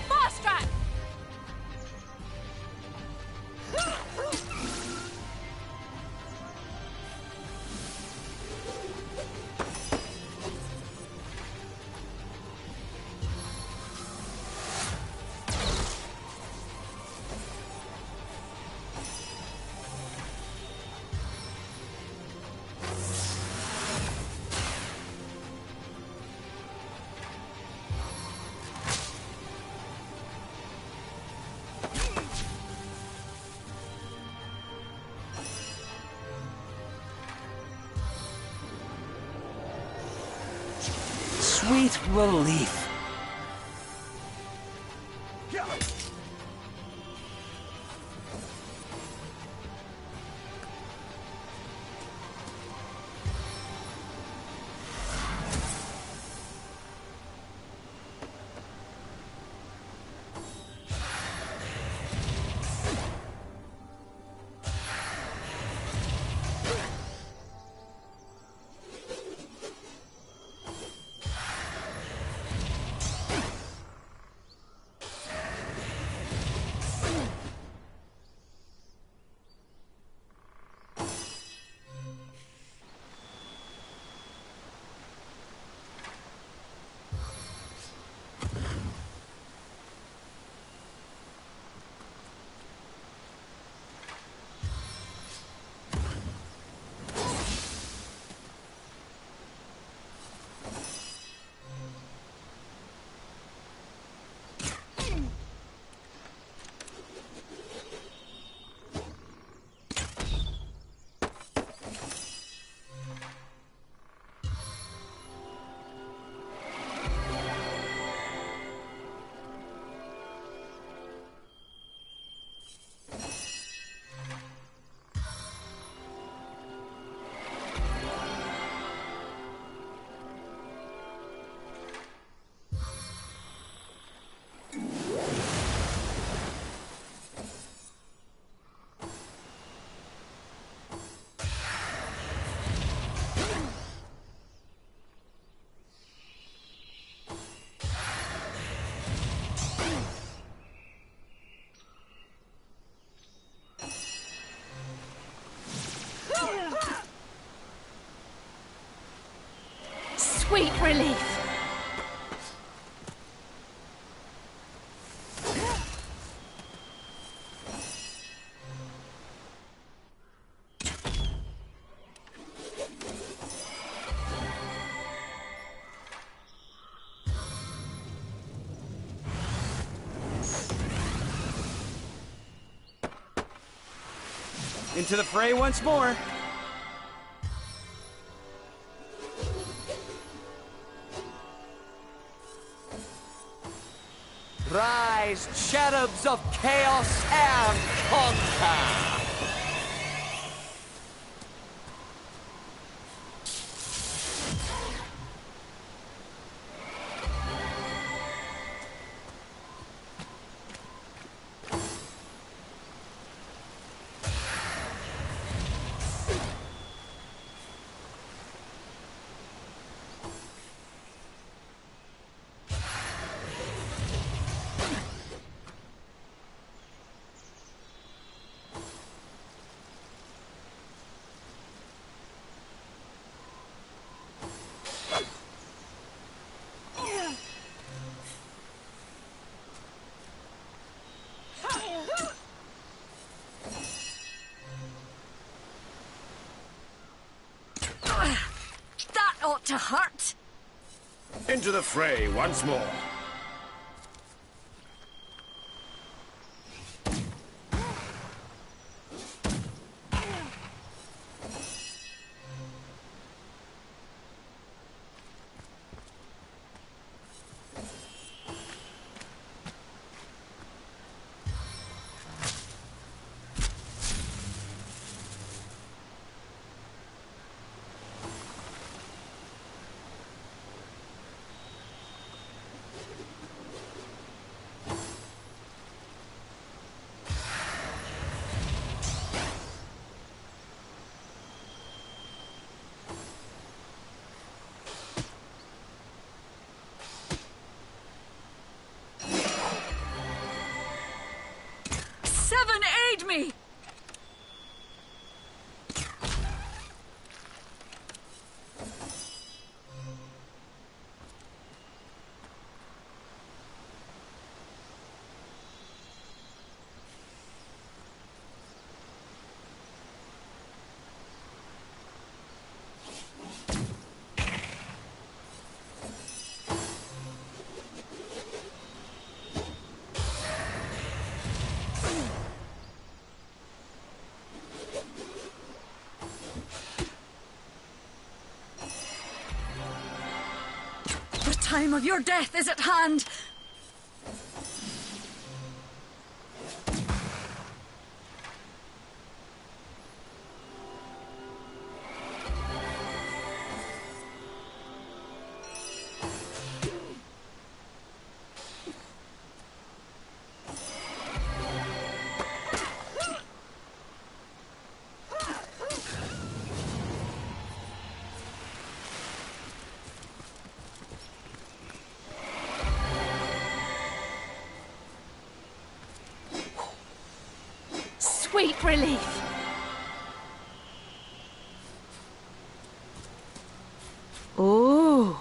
Fast track! Sweet relief. Sweet relief. Into the fray once more. Rise, cherubs of chaos, and conquer! That ought to hurt. Into the fray once more. Seven, aid me! The time of your death is at hand. Sweet relief. Oh.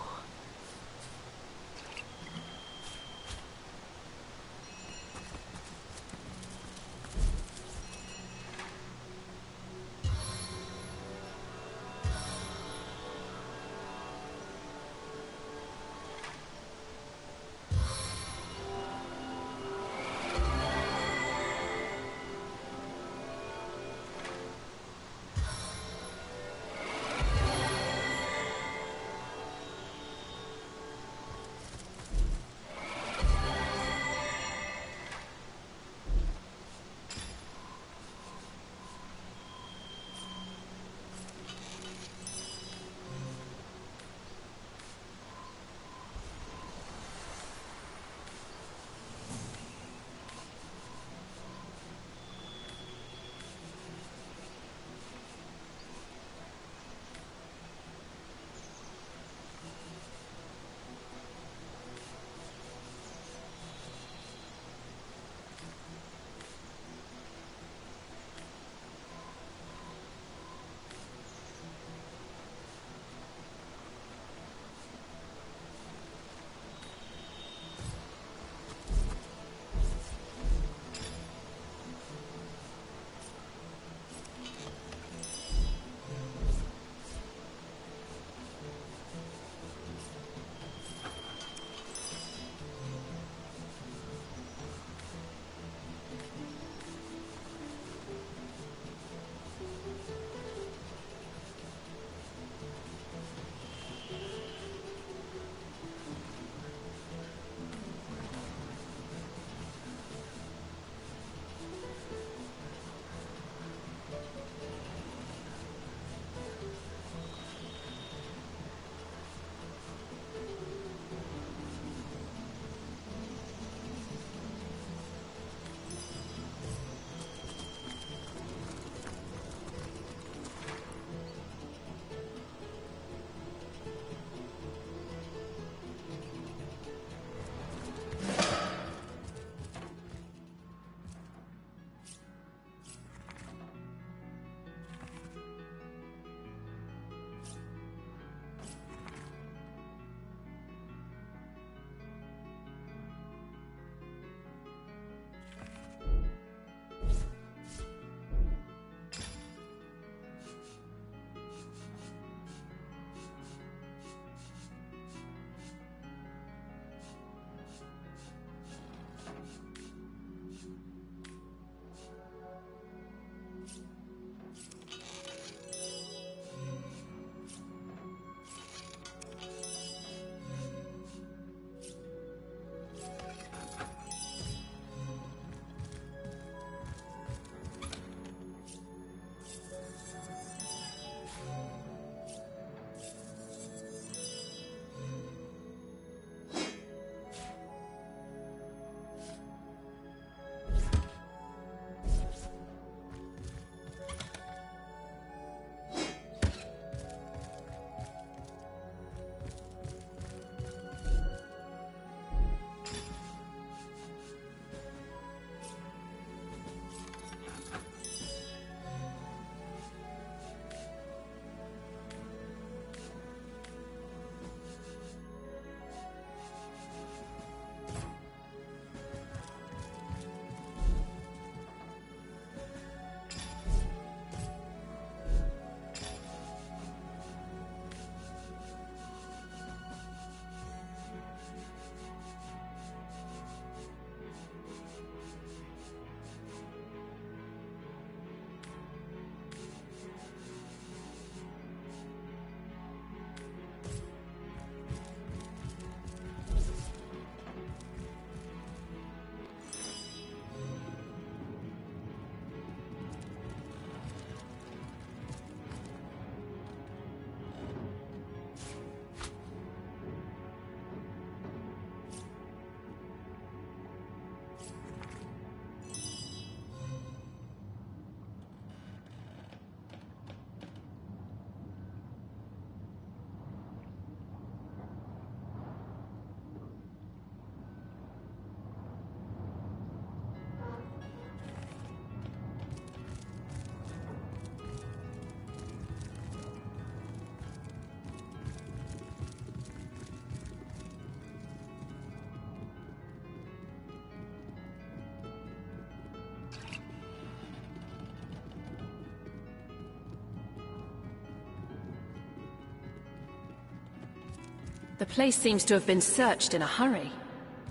The place seems to have been searched in a hurry.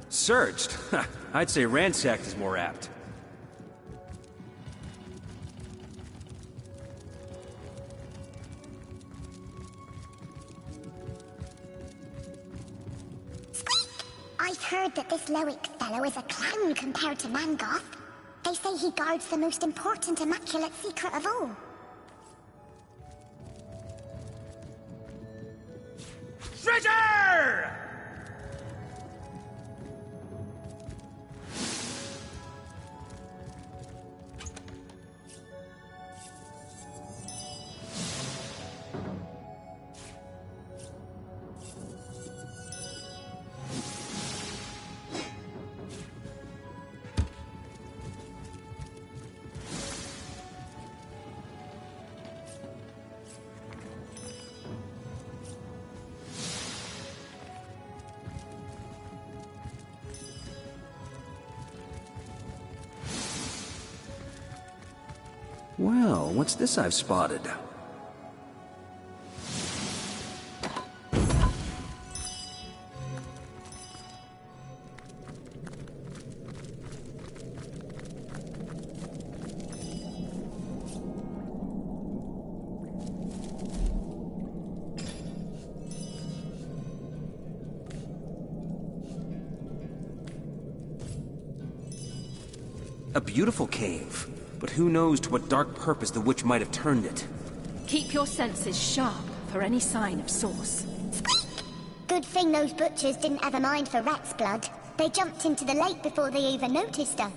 Searched? I'd say ransacked is more apt. I've heard that this Loic fellow is a clown compared to Mangoth. They say he guards the most important immaculate secret of all. Treasure! Well, what's this I've spotted? A beautiful cave. But who knows to what dark purpose the witch might have turned it. Keep your senses sharp for any sign of source. Good thing those butchers didn't ever mind for rat's blood. They jumped into the lake before they even noticed us.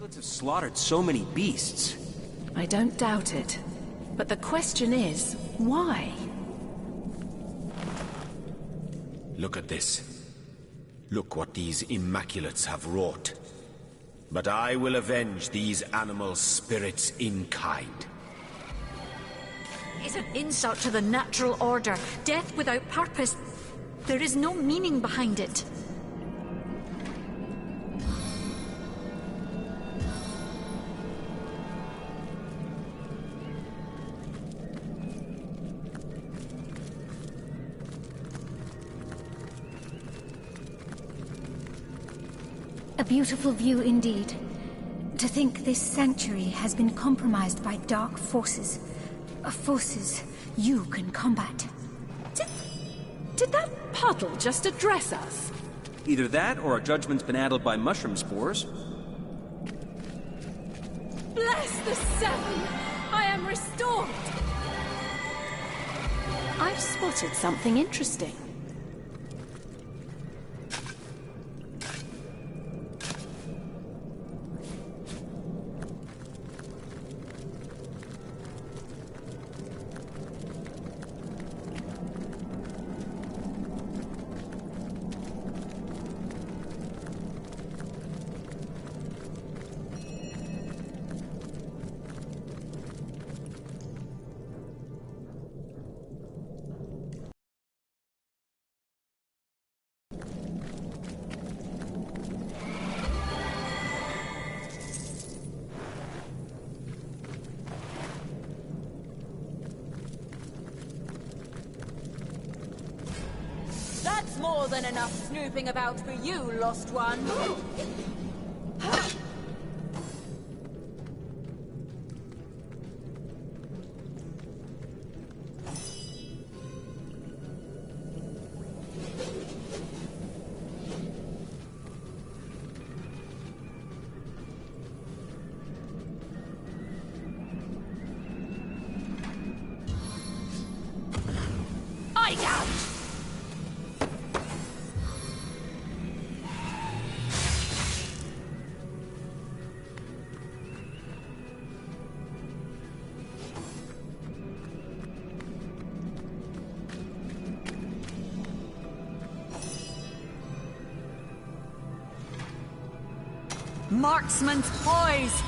Let's have slaughtered so many beasts. I don't doubt it. But the question is, why? Look at this. Look what these Immaculates have wrought. But I will avenge these animal spirits in kind. It's an insult to the natural order. Death without purpose. There is no meaning behind it. A beautiful view indeed. To think this sanctuary has been compromised by dark forces. Forces you can combat. Did that puddle just address us? Either that, or our judgment's been addled by mushroom spores. Bless the Seven! I am restored! I've spotted something interesting. That's more than enough snooping about for you, lost one. I got! Marksman's poise!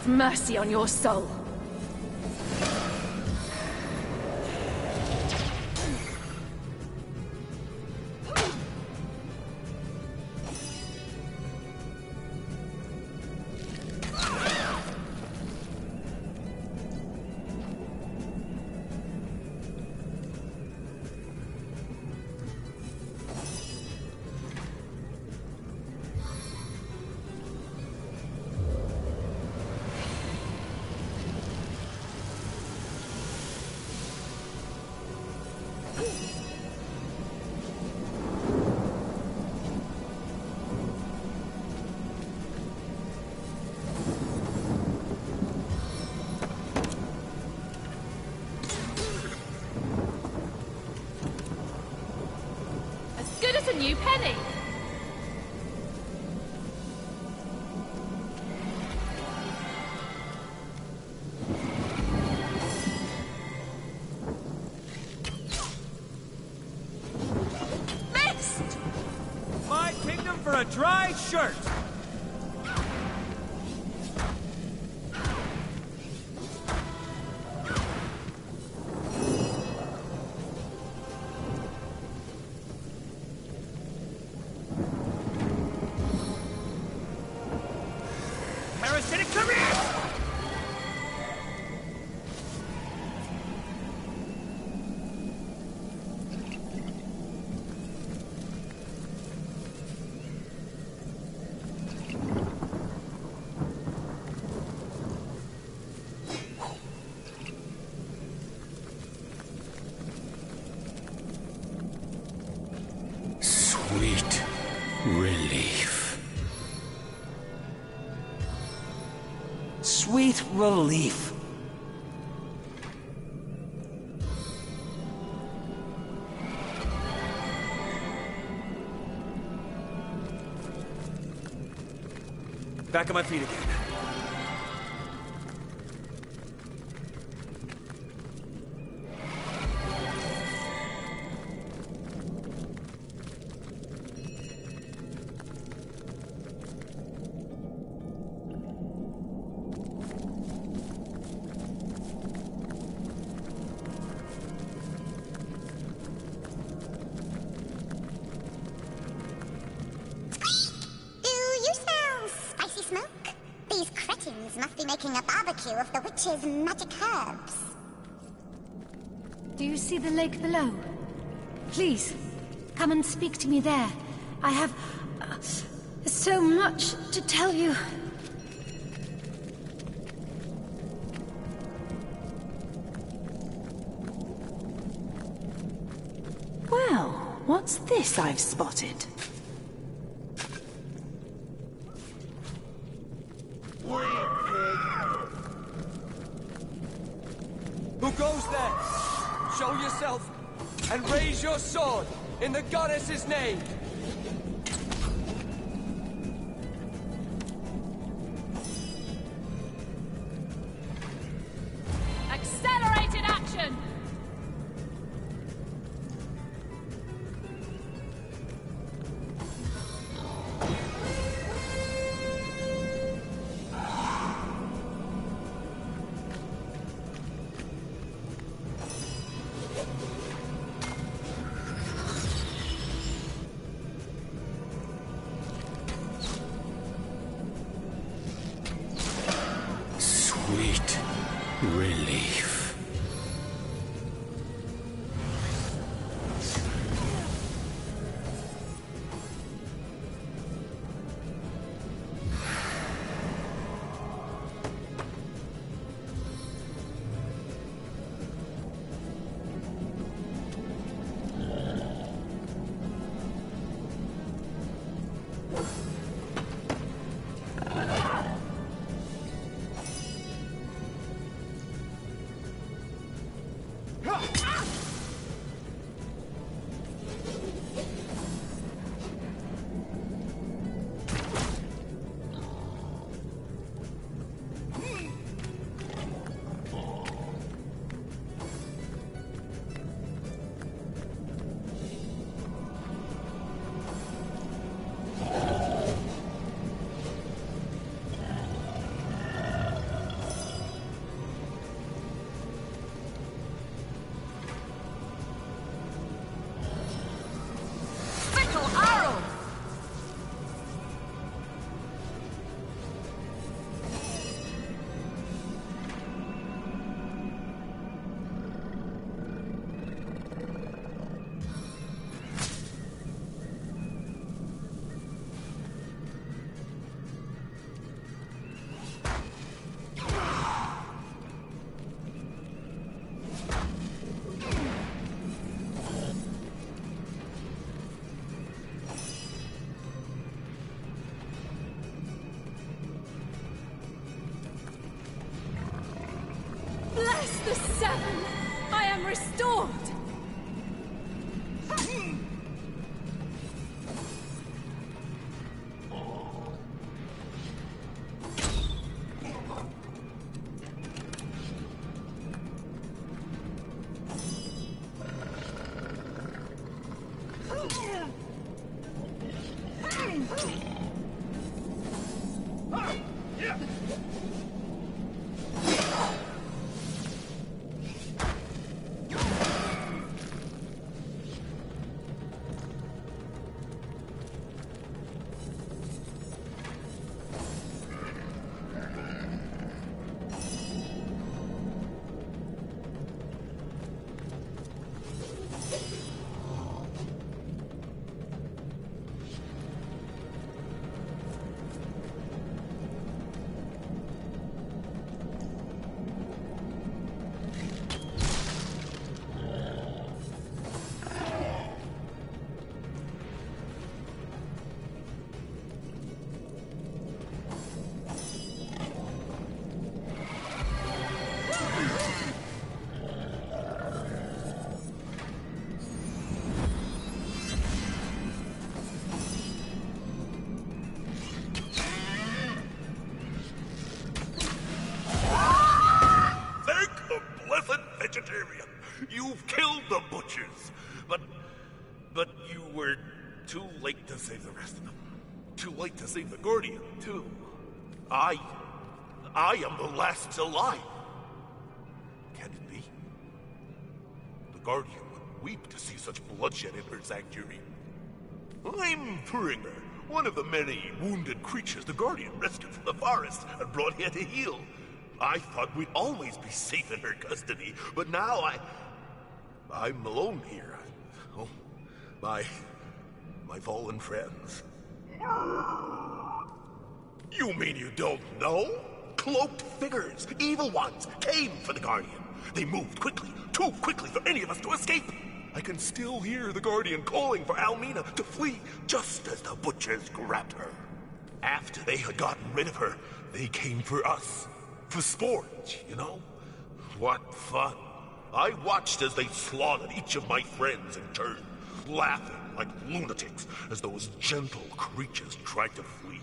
have mercy on your soul. Good as a new penny. Missed! My kingdom for a dry shirt! Parasitic career! Sweet relief. Sweet relief. Back on my feet again. Do you smell spicy smoke? These cretins must be making a barbecue of the witch's magic herbs. Do you see the lake below? Please, come and speak to me there. I have so much to tell you. Well, what's this I've spotted? Who goes there? Show yourself and raise your sword in the goddess's name. Accelerated action! 7. I am restored. vegetarian. You've killed the butchers. But you were too late to save the rest of them. Too late to save the Guardian, too. I am the last alive. Can it be? The Guardian would weep to see such bloodshed in her sanctuary. I'm Thuringer, one of the many wounded creatures the Guardian rescued from the forest and brought here to heal. I thought we'd always be safe in her custody, but now I'm alone here. Oh, my fallen friends. You mean you don't know? Cloaked figures, evil ones, came for the Guardian. They moved quickly, too quickly for any of us to escape. I can still hear the Guardian calling for Almina to flee, just as the butchers grabbed her. After they had gotten rid of her, they came for us. For sport, you know? What fun. I watched as they slaughtered each of my friends in turn, laughing like lunatics as those gentle creatures tried to flee.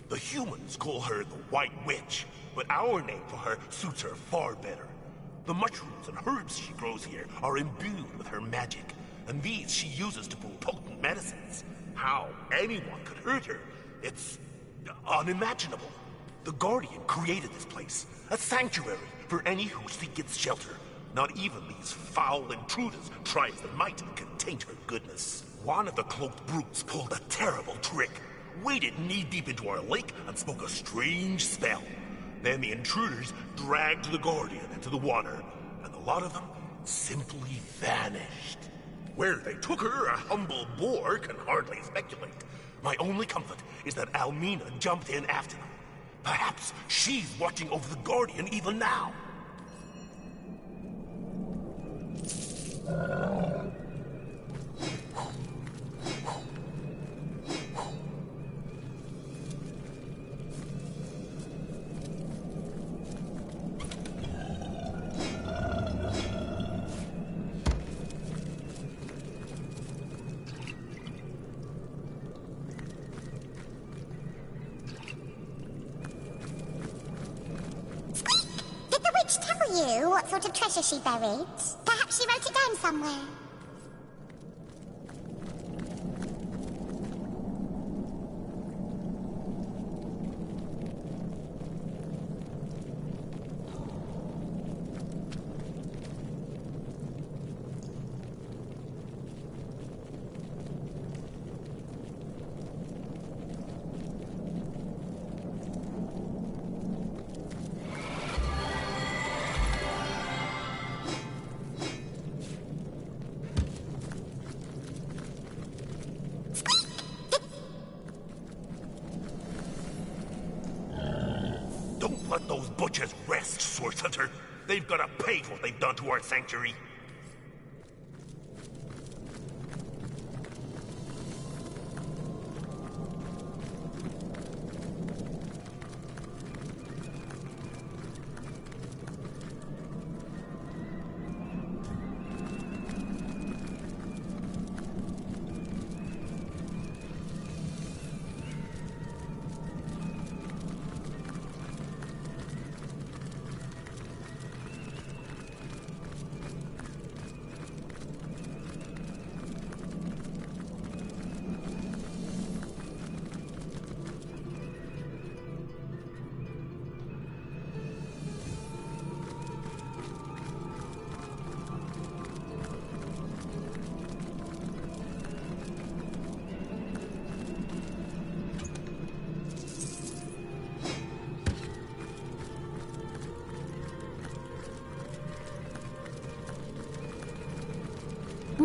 The humans call her the White Witch, but our name for her suits her far better. The mushrooms and herbs she grows here are imbued with her magic, and these she uses to brew potent medicines. How anyone could hurt her, it's unimaginable. The Guardian created this place, a sanctuary for any who seek its shelter. Not even these foul intruders, try as they might, can taint her goodness. One of the cloaked brutes pulled a terrible trick, waded knee-deep into our lake and spoke a strange spell. Then the intruders dragged the Guardian into the water, and a lot of them simply vanished. Where they took her, a humble boar can hardly speculate. My only comfort is that Almina jumped in after them. Perhaps she's watching over the Guardian even now. What sort of treasure she buried? Perhaps she wrote it down somewhere. Don't let those butchers rest, Source Hunter. They've got to pay for what they've done to our sanctuary.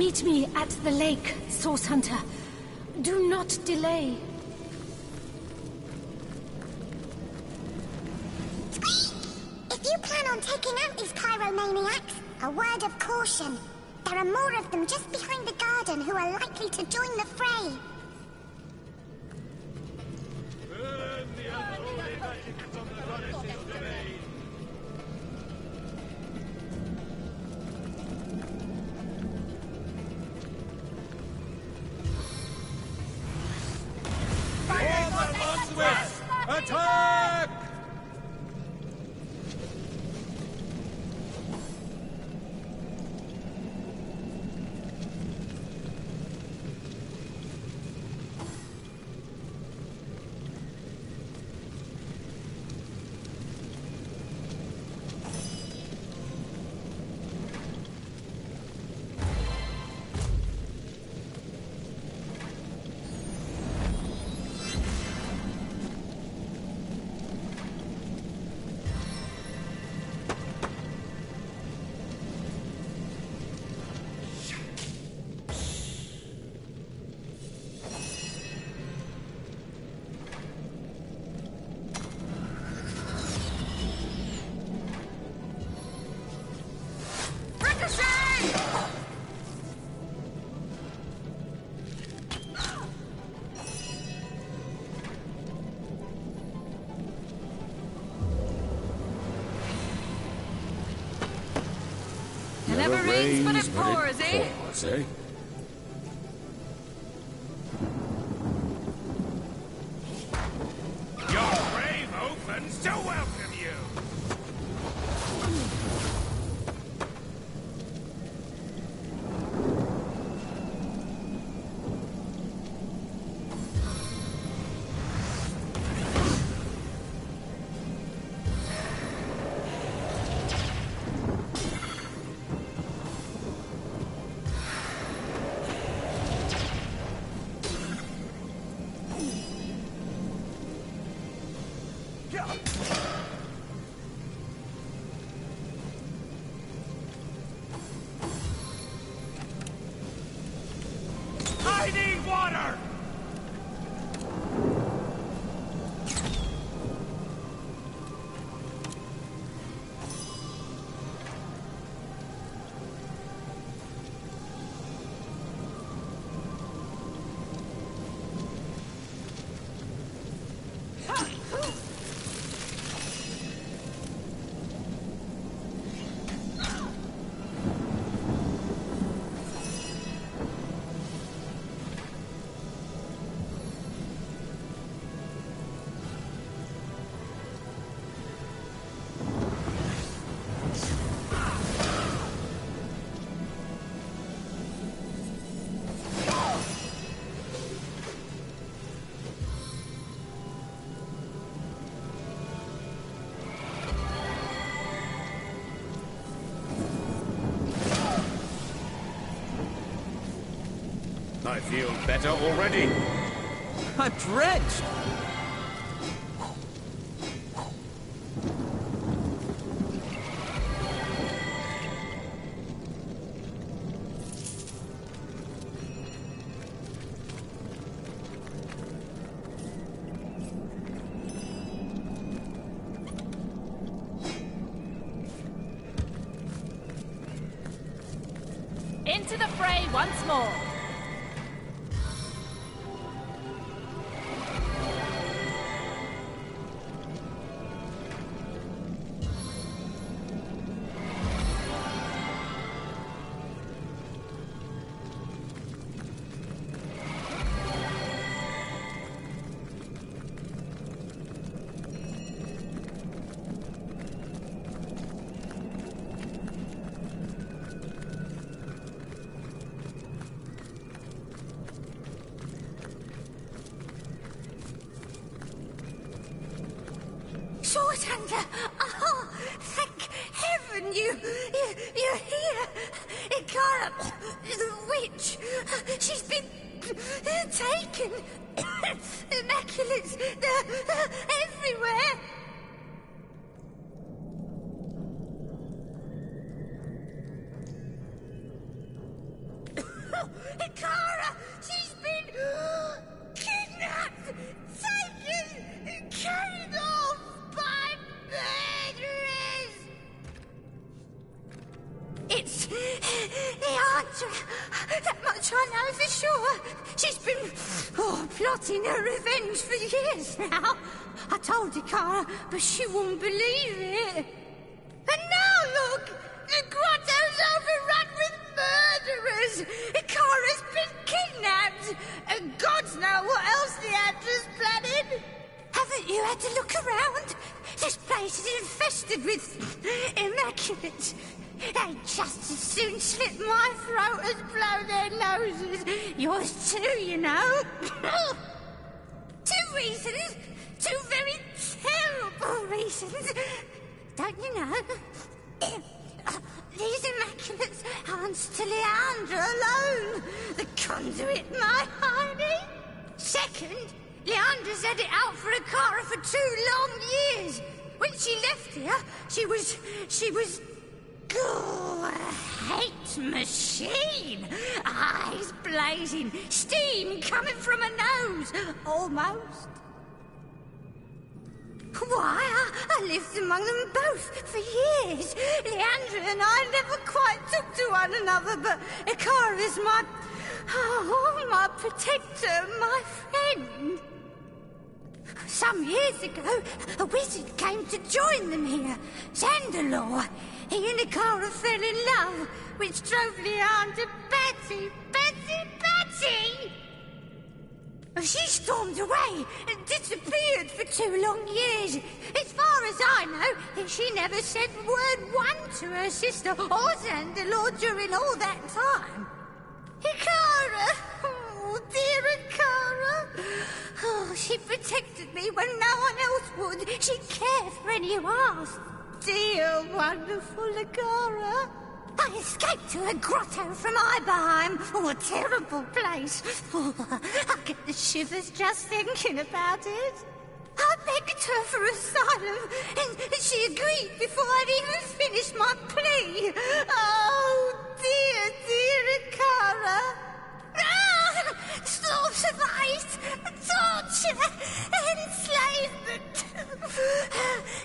Meet me at the lake, Source Hunter. Do not delay. If you plan on taking out these pyromaniacs, a word of caution. There are more of them just behind the garden who are likely to join the fray. Attack! Never rains, but it pours, eh? Pours, eh? Your grave opens to welcome you! I need water! I feel better already. I'm drenched. Into the fray once more. Sword Hunter! Oh, thank heaven you're here! Ikara, the witch, she's been taken. Immaculates, they're everywhere. Ikara! She's been kidnapped, taken, and carried off by murderers! It's Leandra. That much I know for sure. She's been plotting her revenge for years now. I told Ikara, but she wouldn't believe it. And now look! The grotto's overrun with murderers! Ikara's been kidnapped! And gods know what else Leandra's planning! Haven't you had to look around? This place is infested with immaculates. They'd just as soon slit my throat as blow their noses. Yours too, you know. 2 reasons. 2 very terrible reasons. Don't you know? These immaculates aren't to Leandra alone. The conduit, my honey. Second, Leandra's had it out for Ikara for 2 long years. When she left here, she was a hate machine. Eyes blazing, steam coming from her nose. Almost. Why, I lived among them both for years. Leandra and I never quite took to one another, but Ikara's my protector, my friend. Some years ago, a wizard came to join them here, Zandalore. He and Ikara fell in love, which drove Leandra batty. She stormed away and disappeared for 2 long years. As far as I know, she never said word one to her sister or Zandalore during all that time. Ikara! Oh, dear Ikara! Oh, she protected me when no one else would. She cared for any who asked. Dear, wonderful Ikara. I escaped to a grotto from Ibarheim. Oh, a terrible place. Oh, I get the shivers just thinking about it. I begged her for asylum, and she agreed before I'd even finished my plea. Oh, dear Ikara. Ah! Slaughter, torture, enslavement.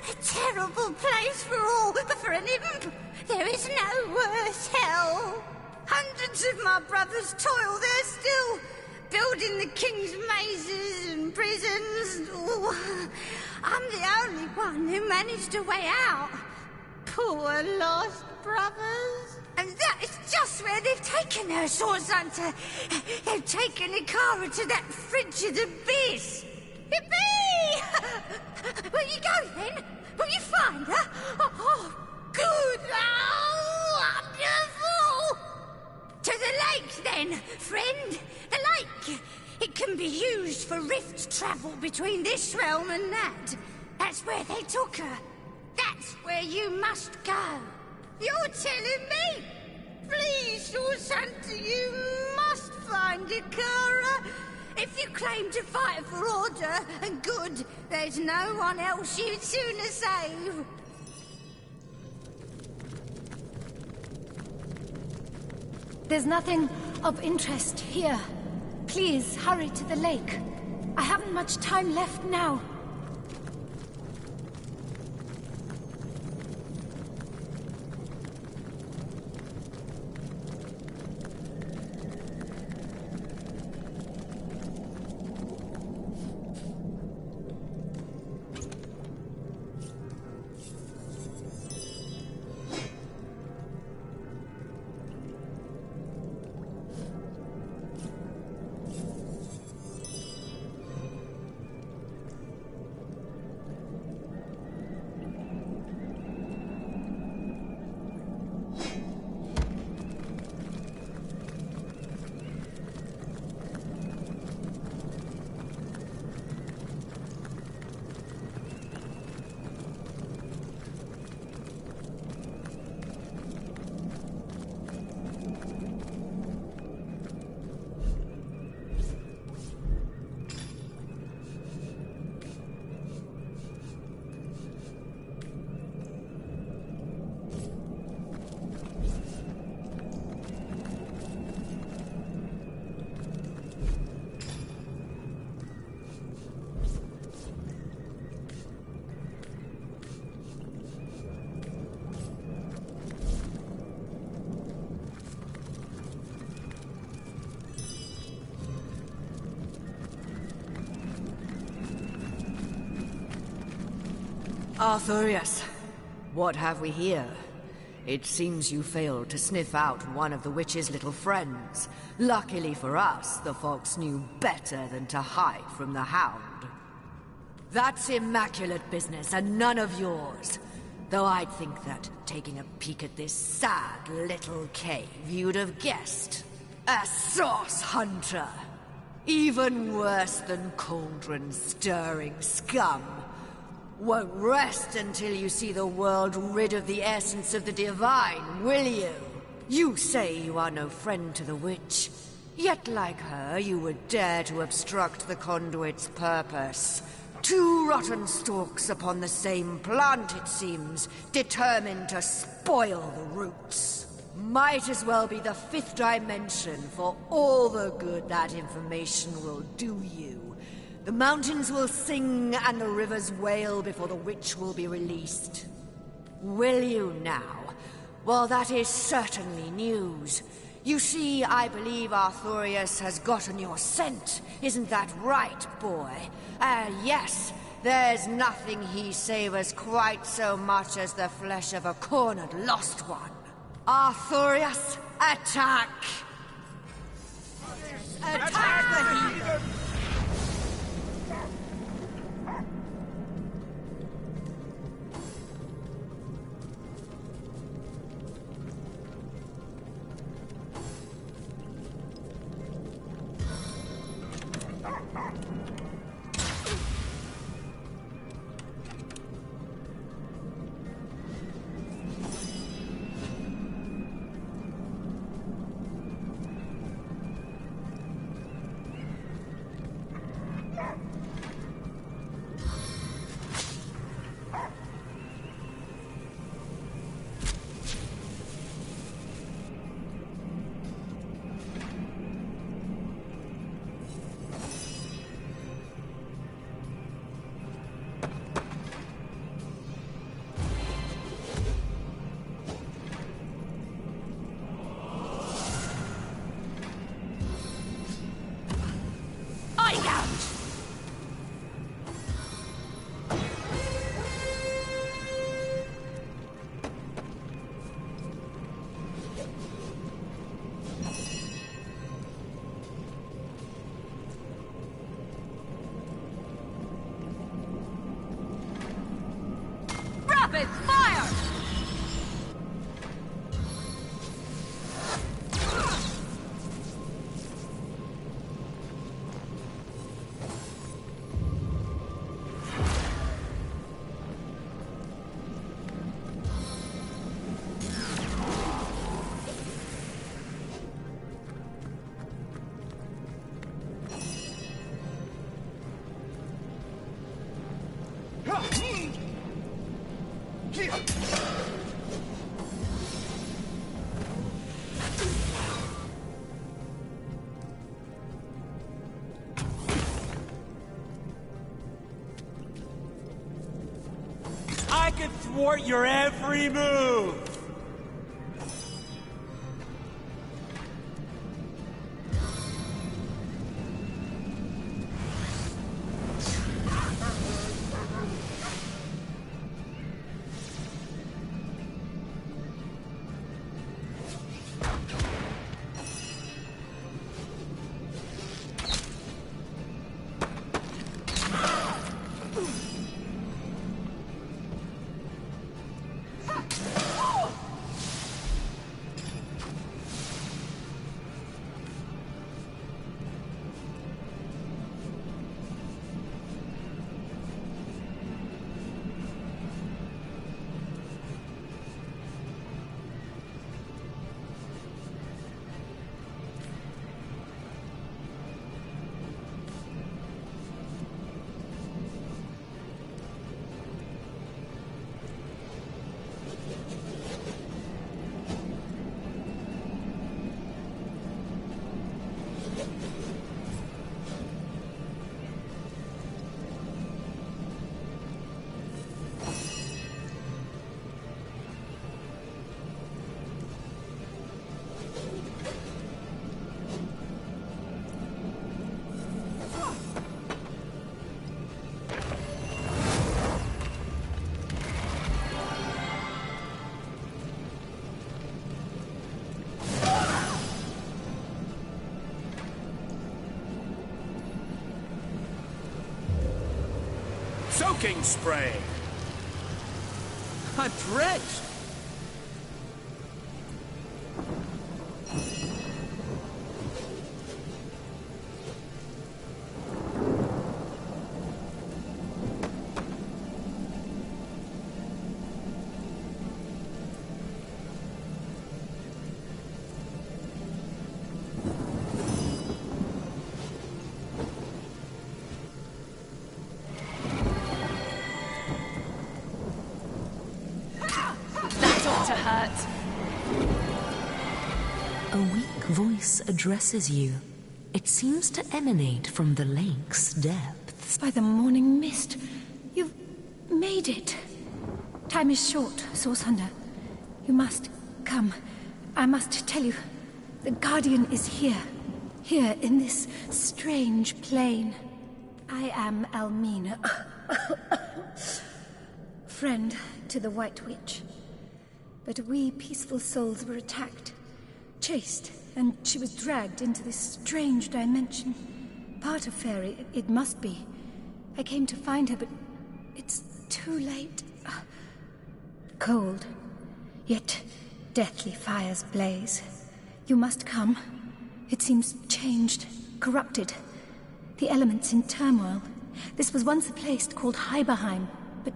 A terrible place for all, but for an imp, there is no worse hell. Hundreds of my brothers toil there still, building the king's mazes and prisons. Oh, I'm the only one who managed a way out. Poor lost brothers. And that is just where they've taken her, Swords Hunter. They've taken Ikara to that frigid abyss. Yippee! Will you go then? Will you find her? Oh, good. Oh, wonderful. To the lake then, friend. The lake. It can be used for rift travel between this realm and that. That's where they took her. That's where you must go. You're telling me? Please, Swords Hunter, you must find Ikara. If you claim to fight for order and good, there's no one else you'd sooner save. There's nothing of interest here. Please, hurry to the lake. I haven't much time left now. Arthurius, what have we here? It seems you failed to sniff out one of the witch's little friends. Luckily for us, the fox knew better than to hide from the hound. That's immaculate business and none of yours. Though I'd think that, taking a peek at this sad little cave, you'd have guessed. A source hunter! Even worse than cauldron-stirring scum. Won't rest until you see the world rid of the essence of the divine, will you? You say you are no friend to the witch, yet like her you would dare to obstruct the conduit's purpose. Two rotten stalks upon the same plant, it seems, determined to spoil the roots. Might as well be the fifth dimension for all the good that information will do you. The mountains will sing and the rivers wail before the witch will be released. Will you now? Well, that is certainly news. You see, I believe Arthurius has gotten your scent. Isn't that right, boy? Yes. There's nothing he savors quite so much as the flesh of a cornered lost one. Arthurius, attack! Attack the heathen! Rapid fire! I can thwart your every move! cooking spray. I'm drenched. To hurt. A weak voice addresses you. It seems to emanate from the lake's depths. By the morning mist, you've made it. Time is short, Source Hunter. You must come. I must tell you, the Guardian is here. Here in this strange plane. I am Almina. Friend to the White Witch. But we peaceful souls were attacked, chased, and she was dragged into this strange dimension. Part of fairy, it must be. I came to find her, but it's too late. Cold, yet deathly fires blaze. You must come. It seems changed, corrupted. The elements in turmoil. This was once a place called Heiberheim, but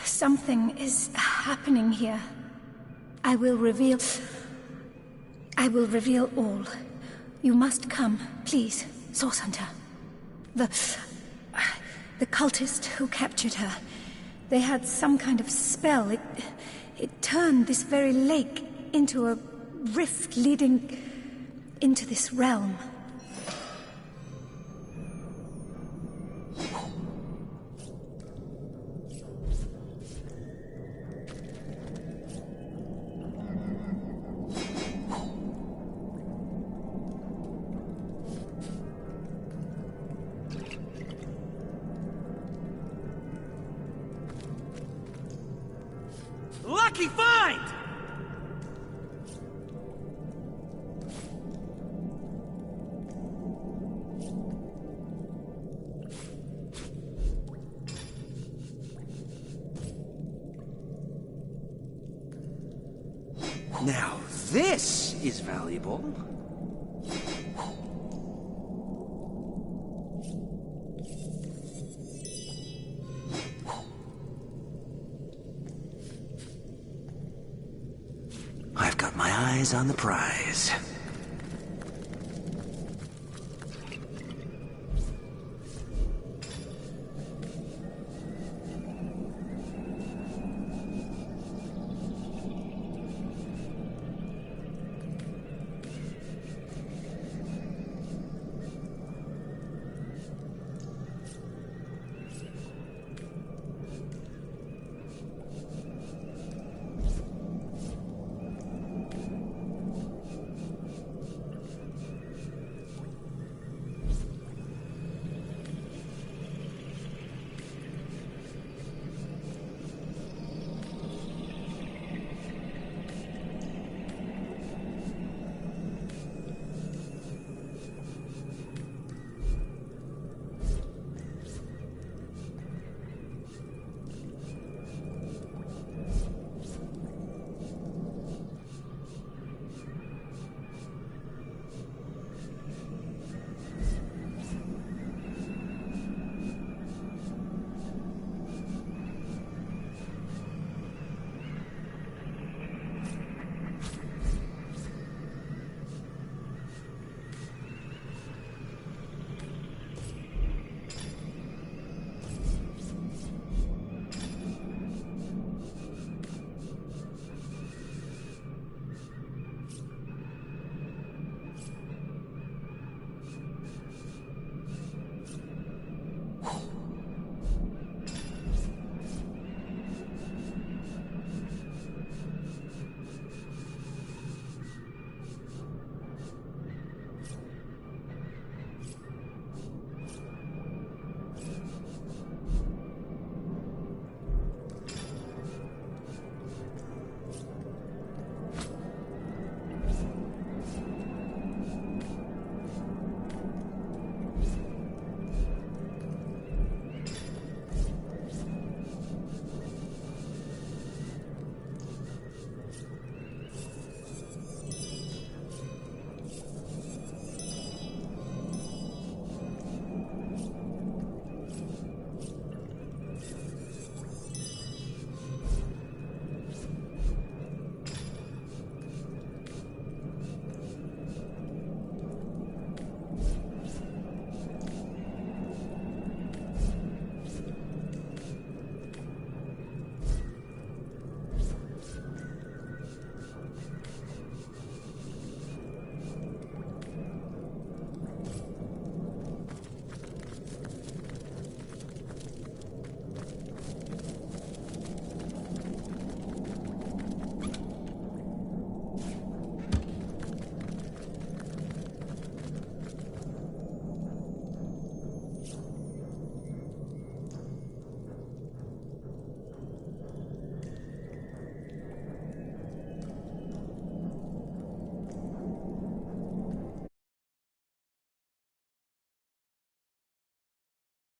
something is happening here. I will reveal all. You must come, please, Source Hunter. The cultist who captured her, they had some kind of spell. It turned this very lake into a rift leading into this realm. Lucky find! Now, this is valuable. I've got my eyes on the prize.